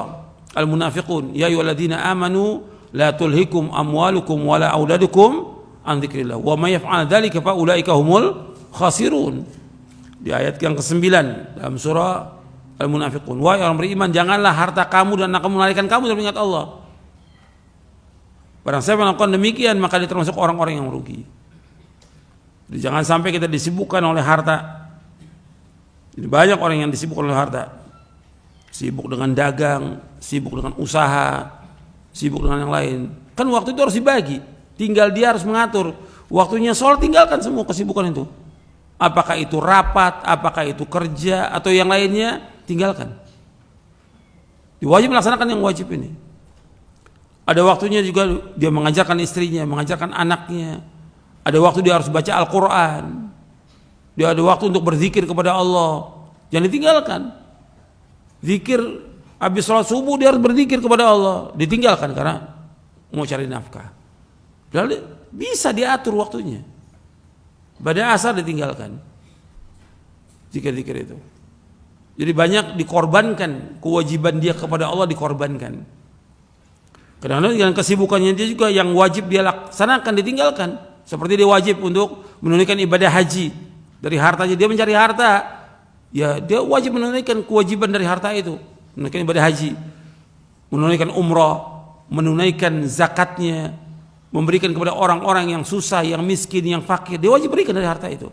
Al-Munafiqun, ya ayyuhalladzina amanu la tulhikum amwalukum wala auladukum an dzikrillah wa may yaf'al dzalika fa ulaika humul khasirun. Di ayat yang ke-9 dalam surah Al-Munafiqun, wahai orang beriman, janganlah harta kamu dan anak kamu mengalihkan kamu dari ingat Allah. Barang siapa melakukan demikian, maka dia termasuk orang-orang yang merugi. Jadi jangan sampai kita disibukkan oleh harta. Jadi banyak orang yang disibukkan oleh harta, sibuk dengan dagang, sibuk dengan usaha, sibuk dengan yang lain. Kan waktu itu harus dibagi, tinggal dia harus mengatur waktunya. Soal tinggalkan semua kesibukan itu, apakah itu rapat, apakah itu kerja atau yang lainnya, tinggalkan. Diwajib melaksanakan yang wajib ini. Ada waktunya juga dia mengajarkan istrinya, mengajarkan anaknya. Ada waktu dia harus baca Al-Quran. Dia ada waktu untuk berzikir kepada Allah. Jangan ditinggalkan. Zikir habis sholat subuh dia harus berzikir kepada Allah. Ditinggalkan karena mau cari nafkah. Lalu bisa diatur waktunya. Pada asar ditinggalkan zikir-zikir itu. Jadi banyak dikorbankan, kewajiban dia kepada Allah dikorbankan. Kadang-kadang dengan kesibukannya dia juga yang wajib dia laksanakan ditinggalkan. Seperti dia wajib untuk menunaikan ibadah haji, dari hartanya dia mencari harta, ya dia wajib menunaikan kewajiban dari harta itu, menunaikan ibadah haji, menunaikan umrah, menunaikan zakatnya, memberikan kepada orang-orang yang susah, yang miskin, yang fakir, dia wajib berikan dari harta itu.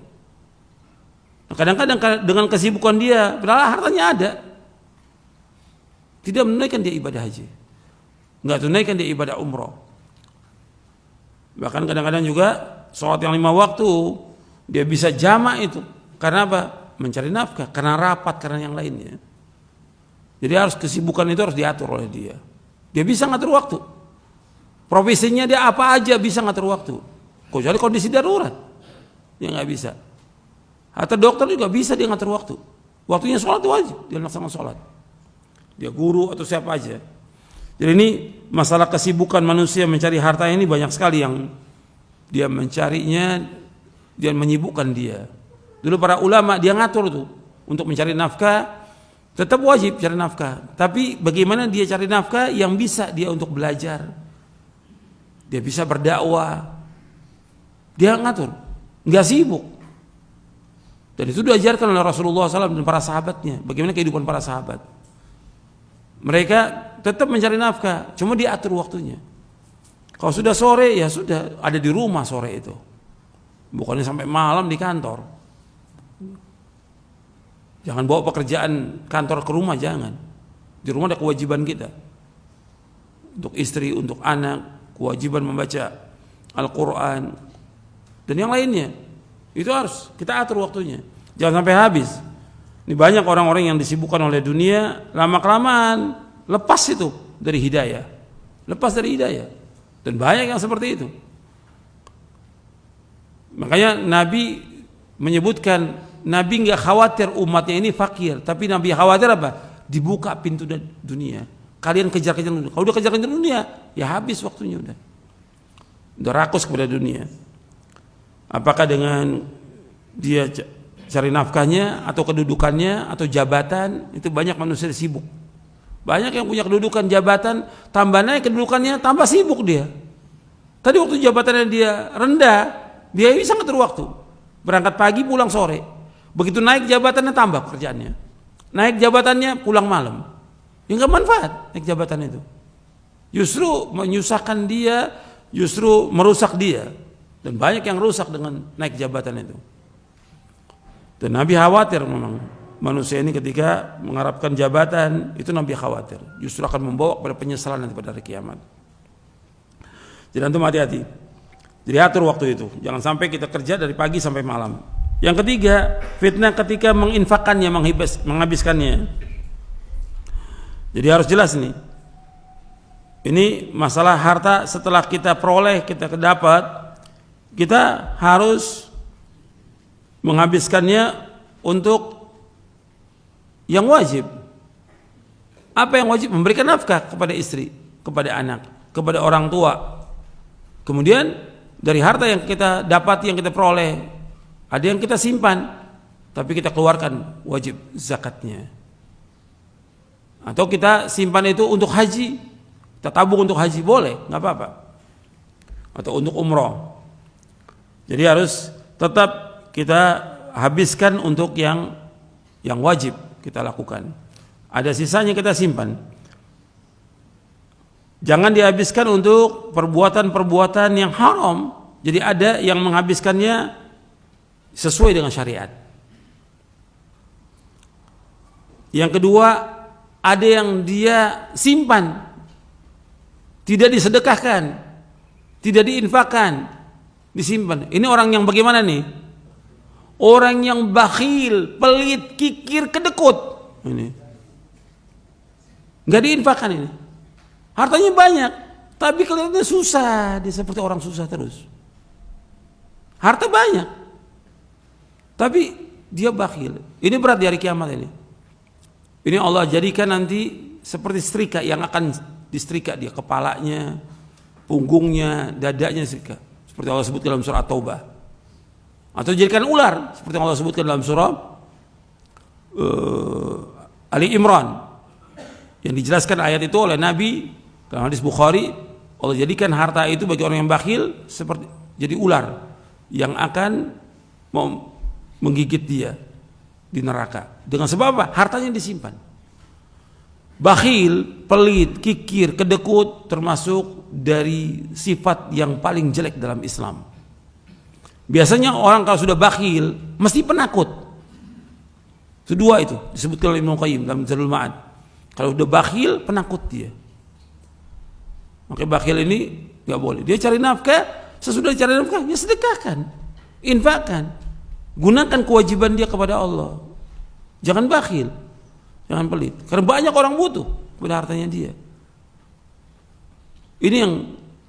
Kadang-kadang dengan kesibukan dia, padahal hartanya ada, tidak menunaikan dia ibadah haji, nggak tunaikan dia ibadah umrah. Bahkan kadang-kadang juga sholat yang 5 waktu, dia bisa jamak itu. Karena apa? Mencari nafkah, karena rapat, karena yang lainnya. Jadi harus kesibukan itu harus diatur oleh dia. Dia bisa ngatur waktu. Profesinya dia apa aja bisa ngatur waktu. Kecuali kondisi darurat, dia nggak bisa. Atau dokter juga bisa dia ngatur waktu. Waktunya sholat wajib, dia laksanakan sholat. Dia guru atau siapa aja. Jadi ini masalah kesibukan manusia mencari harta ini banyak sekali yang dia mencarinya dan menyibukkan dia. Dulu para ulama dia ngatur tuh untuk mencari nafkah, tetap wajib cari nafkah. Tapi bagaimana dia cari nafkah yang bisa dia untuk belajar, dia bisa berdakwah, dia ngatur, nggak sibuk. Dan itu diajarkan oleh Rasulullah SAW dan para sahabatnya. Bagaimana kehidupan para sahabat? Mereka tetap mencari nafkah, cuma diatur waktunya. Kalau sudah sore ya sudah ada di rumah sore itu, bukannya sampai malam di kantor. Jangan bawa pekerjaan kantor ke rumah, jangan. Di rumah ada kewajiban kita untuk istri, untuk anak, kewajiban membaca Al-Quran dan yang lainnya. Itu harus kita atur waktunya, jangan sampai habis. Ini banyak orang-orang yang disibukkan oleh dunia, lama-kelamaan lepas itu dari hidayah, lepas dari hidayah. Dan banyak yang seperti itu. Makanya Nabi menyebutkan, Nabi nggak khawatir umatnya ini fakir, tapi Nabi khawatir apa? Dibuka pintu dunia. Kalian kejar-kejar dunia. Kalau udah kejar-kejar dunia, ya habis waktunya udah rakus kepada dunia. Apakah dengan dia cari nafkahnya atau kedudukannya atau jabatan, itu banyak manusia sibuk. Banyak yang punya kedudukan jabatan, tambah naik kedudukannya, tambah sibuk dia. Tadi waktu jabatannya dia rendah, dia bisa ngatur waktu. Berangkat pagi pulang sore. Begitu naik jabatannya tambah pekerjaannya. Naik jabatannya pulang malam. Ya nggak manfaat naik jabatan itu. Justru menyusahkan dia, justru merusak dia. Dan banyak yang rusak dengan naik jabatan itu. Dan Nabi khawatir memang manusia ini ketika mengharapkan jabatan, itu Nabi khawatir justru akan membawa kepada penyesalan nanti pada hari kiamat. Jadi antum hati-hati. Jadi atur waktu itu, jangan sampai kita kerja dari pagi sampai malam. Yang ketiga, fitnah ketika menginfakkannya, menghabiskannya. Jadi harus jelas nih. Ini masalah harta setelah kita peroleh, kita dapat, kita harus menghabiskannya untuk yang wajib. Apa yang wajib? Memberikan nafkah kepada istri, kepada anak, kepada orang tua. Kemudian dari harta yang kita dapat, yang kita peroleh, ada yang kita simpan, tapi kita keluarkan wajib zakatnya. Atau kita simpan itu untuk haji, kita tabung untuk haji, boleh, nggak apa-apa. Atau untuk umroh. Jadi harus tetap kita habiskan untuk yang wajib kita lakukan. Ada sisanya kita simpan. Jangan dihabiskan untuk perbuatan-perbuatan yang haram. Jadi ada yang menghabiskannya sesuai dengan syariat. Yang kedua, ada yang dia simpan, tidak disedekahkan, tidak diinfakkan, disimpan. Ini orang yang bagaimana nih? Orang yang bakhil, pelit, kikir, kedekut. Ini nggak diinfakkan ini. Hartanya banyak, tapi kelihatannya susah. Dia seperti orang susah terus. Harta banyak, tapi dia bakhil. Ini berat di hari kiamat ini. Ini Allah jadikan nanti seperti setrika yang akan disetrika dia, kepalanya, punggungnya, dadanya setrika. Seperti Allah sebut dalam surah At-Taubah. Atau jadikan ular seperti yang Allah sebutkan dalam surah Ali Imran, yang dijelaskan ayat itu oleh Nabi dalam hadis Bukhari. Allah jadikan harta itu bagi orang yang bakhil seperti jadi ular yang akan menggigit dia di neraka. Dengan sebab apa? Hartanya disimpan. Bakhil, pelit, kikir, kedekut termasuk dari sifat yang paling jelek dalam Islam. Biasanya orang kalau sudah bakhil mesti penakut. Kedua itu disebutkan oleh Ibnu Qayyim dalam Zadul Ma'ad. Kalau sudah bakhil, penakut dia. Makanya bakhil ini nggak boleh. Dia cari nafkah Sesudah dicari nafkah, ya sedekahkan, infakkan, gunakan kewajiban dia kepada Allah. Jangan bakhil, jangan pelit. Karena banyak orang butuh pada hartanya dia. Ini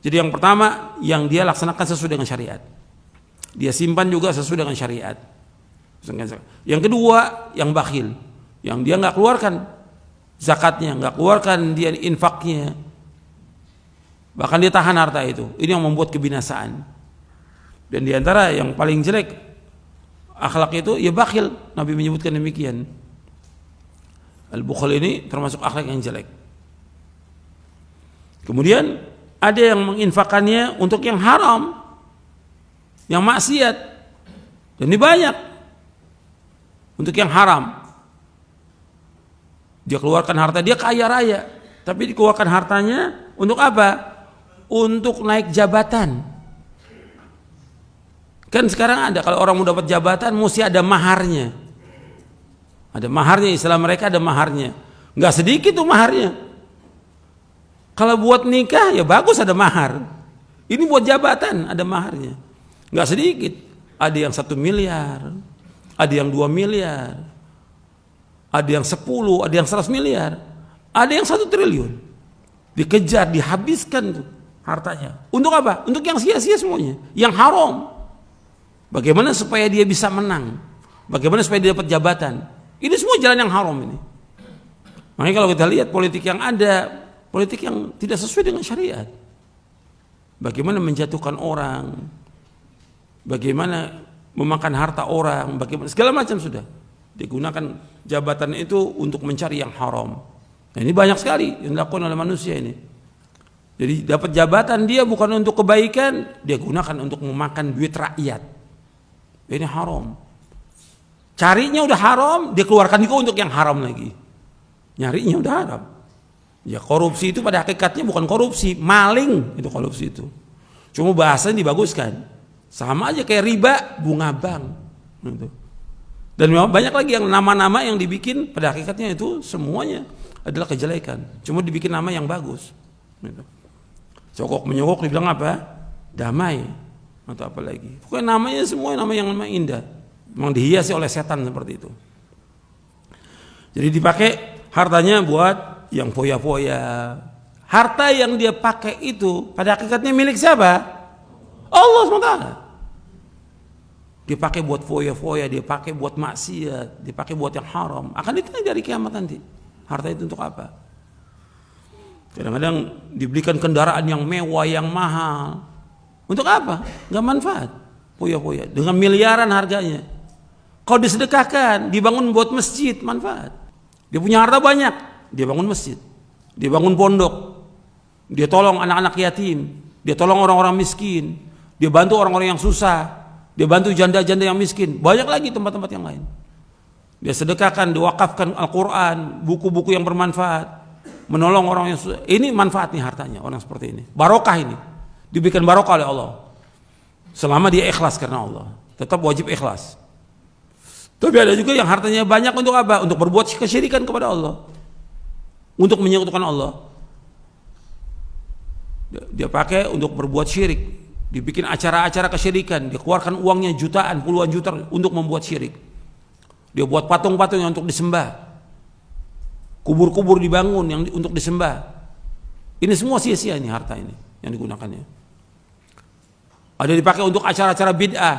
jadi yang pertama yang dia laksanakan sesuai dengan syariat. Dia simpan juga sesuai dengan syariat. Yang kedua, yang bakhil, yang dia nggak keluarkan zakatnya, nggak keluarkan dia infaknya, bahkan dia tahan harta itu. Ini yang membuat kebinasaan. Dan diantara yang paling jelek akhlak itu ya bakhil. Nabi menyebutkan demikian. Al-bukhil ini termasuk akhlak yang jelek. Kemudian ada yang menginfakannya untuk yang haram, yang maksiat, dan ini banyak. Untuk yang haram, dia keluarkan harta, dia kaya raya, tapi dikeluarkan hartanya untuk apa? Untuk naik jabatan. Kan sekarang ada, kalau orang mau dapat jabatan mesti ada maharnya. Ada maharnya, istilah mereka ada maharnya. Nggak sedikit tuh maharnya. Kalau buat nikah ya bagus ada mahar. Ini buat jabatan ada maharnya. Nggak sedikit. Ada yang 1 miliar, ada yang 2 miliar, ada yang 10, ada yang 100 miliar, ada yang 1 triliun. Dikejar, dihabiskan tuh hartanya. Untuk apa? Untuk yang sia-sia semuanya, yang haram. Bagaimana supaya dia bisa menang? Bagaimana supaya dia dapat jabatan? Ini semua jalan yang haram ini. Makanya kalau kita lihat politik yang ada, politik yang tidak sesuai dengan syariat. Bagaimana menjatuhkan orang, bagaimana memakan harta orang, bagaimana segala macam sudah digunakan jabatan itu untuk mencari yang haram. Nah, ini banyak sekali yang dilakukan oleh manusia ini. Jadi dapat jabatan dia bukan untuk kebaikan, dia gunakan untuk memakan duit rakyat. Ini haram. Carinya udah haram, dia keluarkan juga untuk yang haram lagi. Nyarinya udah haram. Ya korupsi itu pada hakikatnya bukan korupsi, maling itu korupsi itu. Cuma bahasanya dibaguskan. Sama aja kayak riba, bunga bank. Gitu. Dan banyak lagi yang nama-nama yang dibikin pada hakikatnya itu semuanya adalah kejelekan. Cuma dibikin nama yang bagus. Gitu. Cokok menyokok dibilang apa? Damai atau apa lagi. Pokoknya namanya semua nama yang indah. Memang dihiasi oleh setan seperti itu. Jadi dipakai hartanya buat yang foya-foya. Harta yang dia pakai itu pada hakikatnya milik siapa? Allah SWT. Dipakai buat foya-foya, dia pakai buat maksiat, dipakai buat yang haram. Akan ditanya dari kiamat nanti. Harta itu untuk apa? Kadang-kadang dibelikan kendaraan yang mewah, yang mahal. Untuk apa? Gak manfaat. Foya-foya dengan miliaran harganya. Kalau disedekahkan, dibangun buat masjid, manfaat. Dia punya harta banyak, dia bangun masjid, dia bangun pondok, dia tolong anak-anak yatim, dia tolong orang-orang miskin, dia bantu orang-orang yang susah, dia bantu janda-janda yang miskin. Banyak lagi tempat-tempat yang lain. Dia sedekahkan, diwakafkan Al-Quran, buku-buku yang bermanfaat, menolong orang yang susah. Ini manfaat nih hartanya orang seperti ini. Barokah ini, diberikan barokah oleh Allah. Selama dia ikhlas karena Allah, tetap wajib ikhlas. Tapi ada juga yang hartanya banyak untuk apa? Untuk berbuat kesyirikan kepada Allah, untuk menyekutukan Allah. Dia pakai untuk berbuat syirik, dibikin acara-acara kesyirikan, dia keluarkan uangnya jutaan, puluhan juta untuk membuat syirik. Dia buat patung-patung yang untuk disembah, kubur-kubur dibangun yang untuk disembah. Ini semua sia-sia ini harta ini yang digunakannya. Ada dipakai untuk acara-acara bid'ah,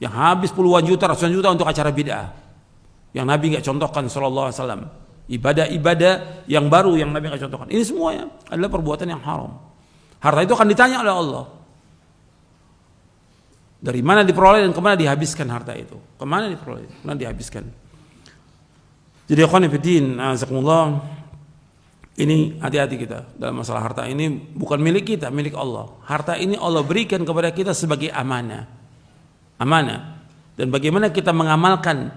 yang habis puluhan juta, ratusan juta untuk acara bid'ah yang Nabi nggak contohkan sallallahu alaihi wasallam. Ibadah-ibadah yang baru yang Nabi nggak contohkan. Ini semuanya adalah perbuatan yang haram. Harta itu akan ditanya oleh Allah. Dari mana diperoleh dan kemana dihabiskan harta itu? Kemana diperoleh? Kemana dihabiskan? Jadi ikhwan fillah, azakumullah, ini hati-hati kita dalam masalah harta ini. Bukan milik kita, milik Allah. Harta ini Allah berikan kepada kita sebagai amanah. Amanah. Dan bagaimana kita mengamalkan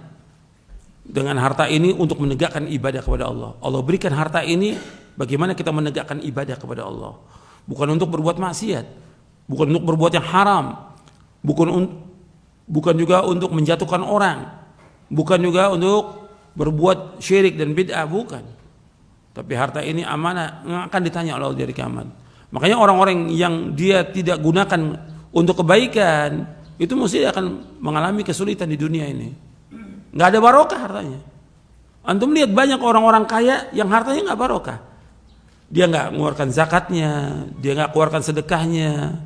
dengan harta ini untuk menegakkan ibadah kepada Allah. Allah berikan harta ini bagaimana kita menegakkan ibadah kepada Allah. Bukan untuk berbuat maksiat, bukan untuk berbuat yang haram, bukan juga untuk menjatuhkan orang, bukan juga untuk berbuat syirik dan bid'ah, bukan. Tapi harta ini amanah yang akan ditanya oleh Allah dari kiamat. Makanya orang-orang yang dia tidak gunakan untuk kebaikan, itu mesti akan mengalami kesulitan di dunia ini. Nggak ada barokah hartanya. Antum lihat banyak orang-orang kaya yang hartanya nggak barokah. Dia nggak mengeluarkan zakatnya, dia nggak keluarkan sedekahnya.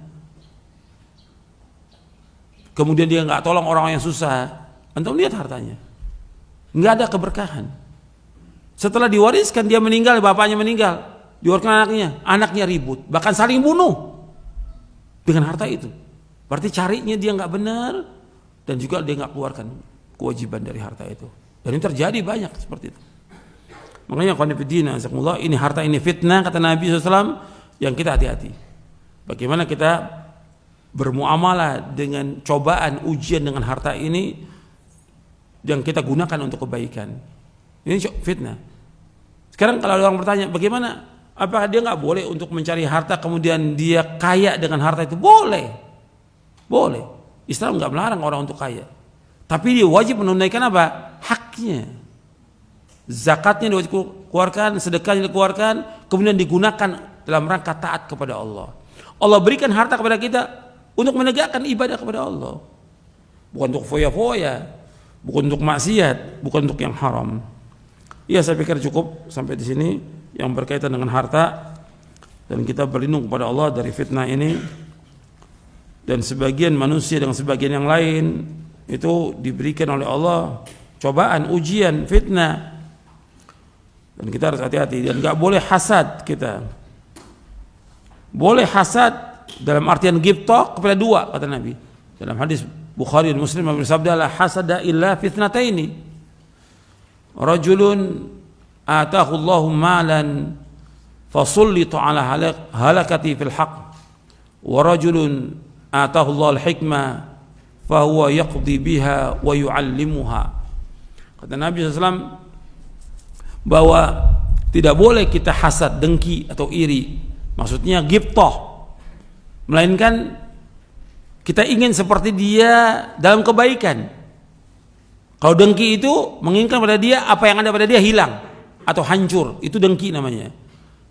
Kemudian dia nggak tolong orang yang susah. Antum lihat hartanya, nggak ada keberkahan. Setelah diwariskan, dia meninggal, bapaknya meninggal, diwariskan anaknya ribut, bahkan saling bunuh dengan harta itu. Berarti carinya dia nggak benar, dan juga dia nggak keluarkan kewajiban dari harta itu. Dan ini terjadi banyak seperti itu. Makanya qanifidina azakumullah, ini harta ini fitnah kata Nabi SAW, yang kita hati-hati. Bagaimana kita bermuamalah dengan cobaan, ujian dengan harta ini yang kita gunakan untuk kebaikan. Ini fitnah. Sekarang kalau ada orang bertanya, bagaimana? Apakah dia nggak boleh untuk mencari harta kemudian dia kaya dengan harta itu? Boleh, boleh. Islam nggak melarang orang untuk kaya, tapi dia wajib menunaikan apa? Haknya. Zakatnya dikeluarkan, sedekahnya dikeluarkan, kemudian digunakan dalam rangka taat kepada Allah. Allah berikan harta kepada kita untuk menegakkan ibadah kepada Allah, bukan untuk foya-foya, bukan untuk maksiat, bukan untuk yang haram. Ya, saya pikir cukup sampai di sini yang berkaitan dengan harta, dan kita berlindung kepada Allah dari fitnah ini. Dan sebagian manusia dengan sebagian yang lain itu diberikan oleh Allah cobaan, ujian, fitnah. Dan kita harus hati-hati, dan gak boleh hasad kita. Boleh hasad dalam artian ghibthah kepada dua, kata Nabi. Dalam hadis Bukhari dan Muslim bersabda, la hasada illa fitnataini. Rajulun atahu Allahu malan fasullitu ala halakati fil haqq. Wa rajulun atahu Allahu al-hikmah fahuwa yaqdi biha wa yu'allimuha. Kata Nabi SAW bahwa tidak boleh kita hasad, dengki atau iri, maksudnya ghibthah, melainkan kita ingin seperti dia dalam kebaikan. Kalau dengki itu menginginkan pada dia apa yang ada pada dia hilang atau hancur, itu dengki namanya.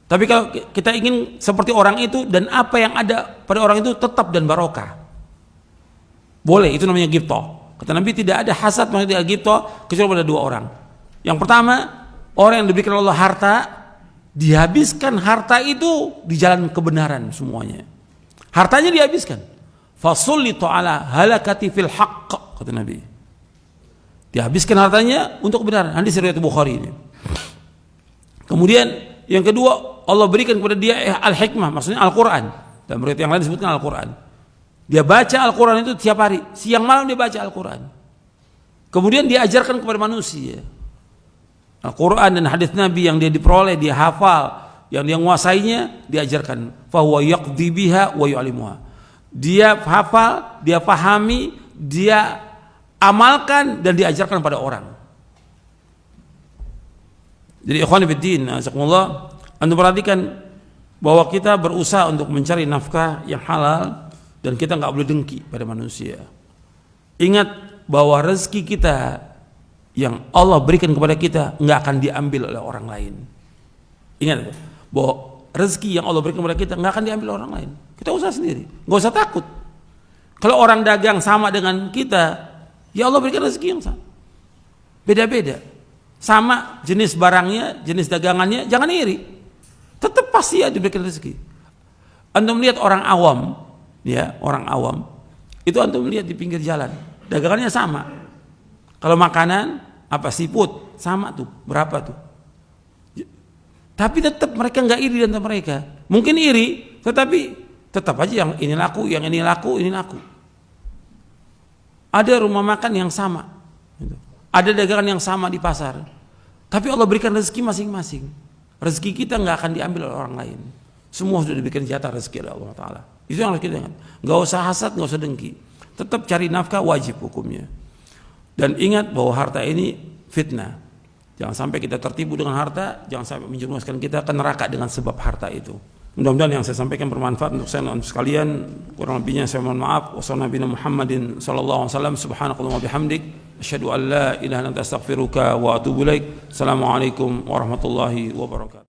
Tapi kalau kita ingin seperti orang itu dan apa yang ada pada orang itu tetap dan barokah, boleh, itu namanya ghibthah. Kata Nabi tidak ada hasad, maksudnya ghibthah, kecuali pada dua orang. Yang pertama, orang yang diberikan Allah harta, dihabiskan harta itu di jalan kebenaran semuanya. Hartanya dihabiskan. Fasullitu ala halakati fil haqq, kata Nabi. Dihabiskan hartanya untuk kebenaran. Hadis riwayat Bukhari ini. Kemudian yang kedua, Allah berikan kepada dia al-hikmah, maksudnya Al-Quran. Dalam riwayat yang lain disebutkan Al-Quran. Dia baca Al-Quran itu tiap hari, siang malam dia baca Al-Quran. Kemudian diajarkan kepada manusia. Al-Quran dan hadis Nabi yang dia diperoleh, dia hafal, yang dia menguasainya, diajarkan. Fahuwa yaqdi biha wa yu'allimuha. Dia hafal, dia pahami, dia amalkan dan diajarkan pada orang. Jadi ikhwan fillah, azakumullah, antum perhatikan bahwa kita berusaha untuk mencari nafkah yang halal dan kita nggak boleh dengki pada manusia. Ingat bahwa rezeki kita yang Allah berikan kepada kita nggak akan diambil oleh orang lain. Ingat bahwa rezeki yang Allah berikan kepada kita nggak akan diambil orang lain. Kita usaha sendiri, nggak usah takut. Kalau orang dagang sama dengan kita, ya Allah berikan rezeki yang sama. Beda-beda, sama jenis barangnya, jenis dagangannya, jangan iri. Tetap pasti ya diberikan rezeki. Antum melihat orang awam, ya orang awam, itu antum melihat di pinggir jalan, dagangannya sama. Kalau makanan apa siput sama tuh, berapa tuh? Tapi tetap mereka nggak iri antara mereka. Mungkin iri, tetapi tetap aja yang ini laku, yang ini laku, ini laku. Ada rumah makan yang sama, ada dagangan yang sama di pasar. Tapi Allah berikan rezeki masing-masing. Rezeki kita nggak akan diambil oleh orang lain. Semua sudah diberikan jatah rezeki oleh Allah Taala. Itu yang harus kita ingat. Nggak usah hasad, nggak usah dengki. Tetap cari nafkah, wajib hukumnya. Dan ingat bahwa harta ini fitnah. Jangan sampai kita tertipu dengan harta, jangan sampai menjerumuskan kita ke neraka dengan sebab harta itu. Mudah-mudahan yang saya sampaikan bermanfaat untuk saya dan untuk sekalian. Kurang lebihnya saya mohon maaf. Wassalamualaikum Muhammadin sallallahu alaihi wasallam. Subhanakallahumma bihamdik, asyhadu an la ilaha illa anta astaghfiruka wa atubu ilaik. Assalamualaikum warahmatullahi wabarakatuh.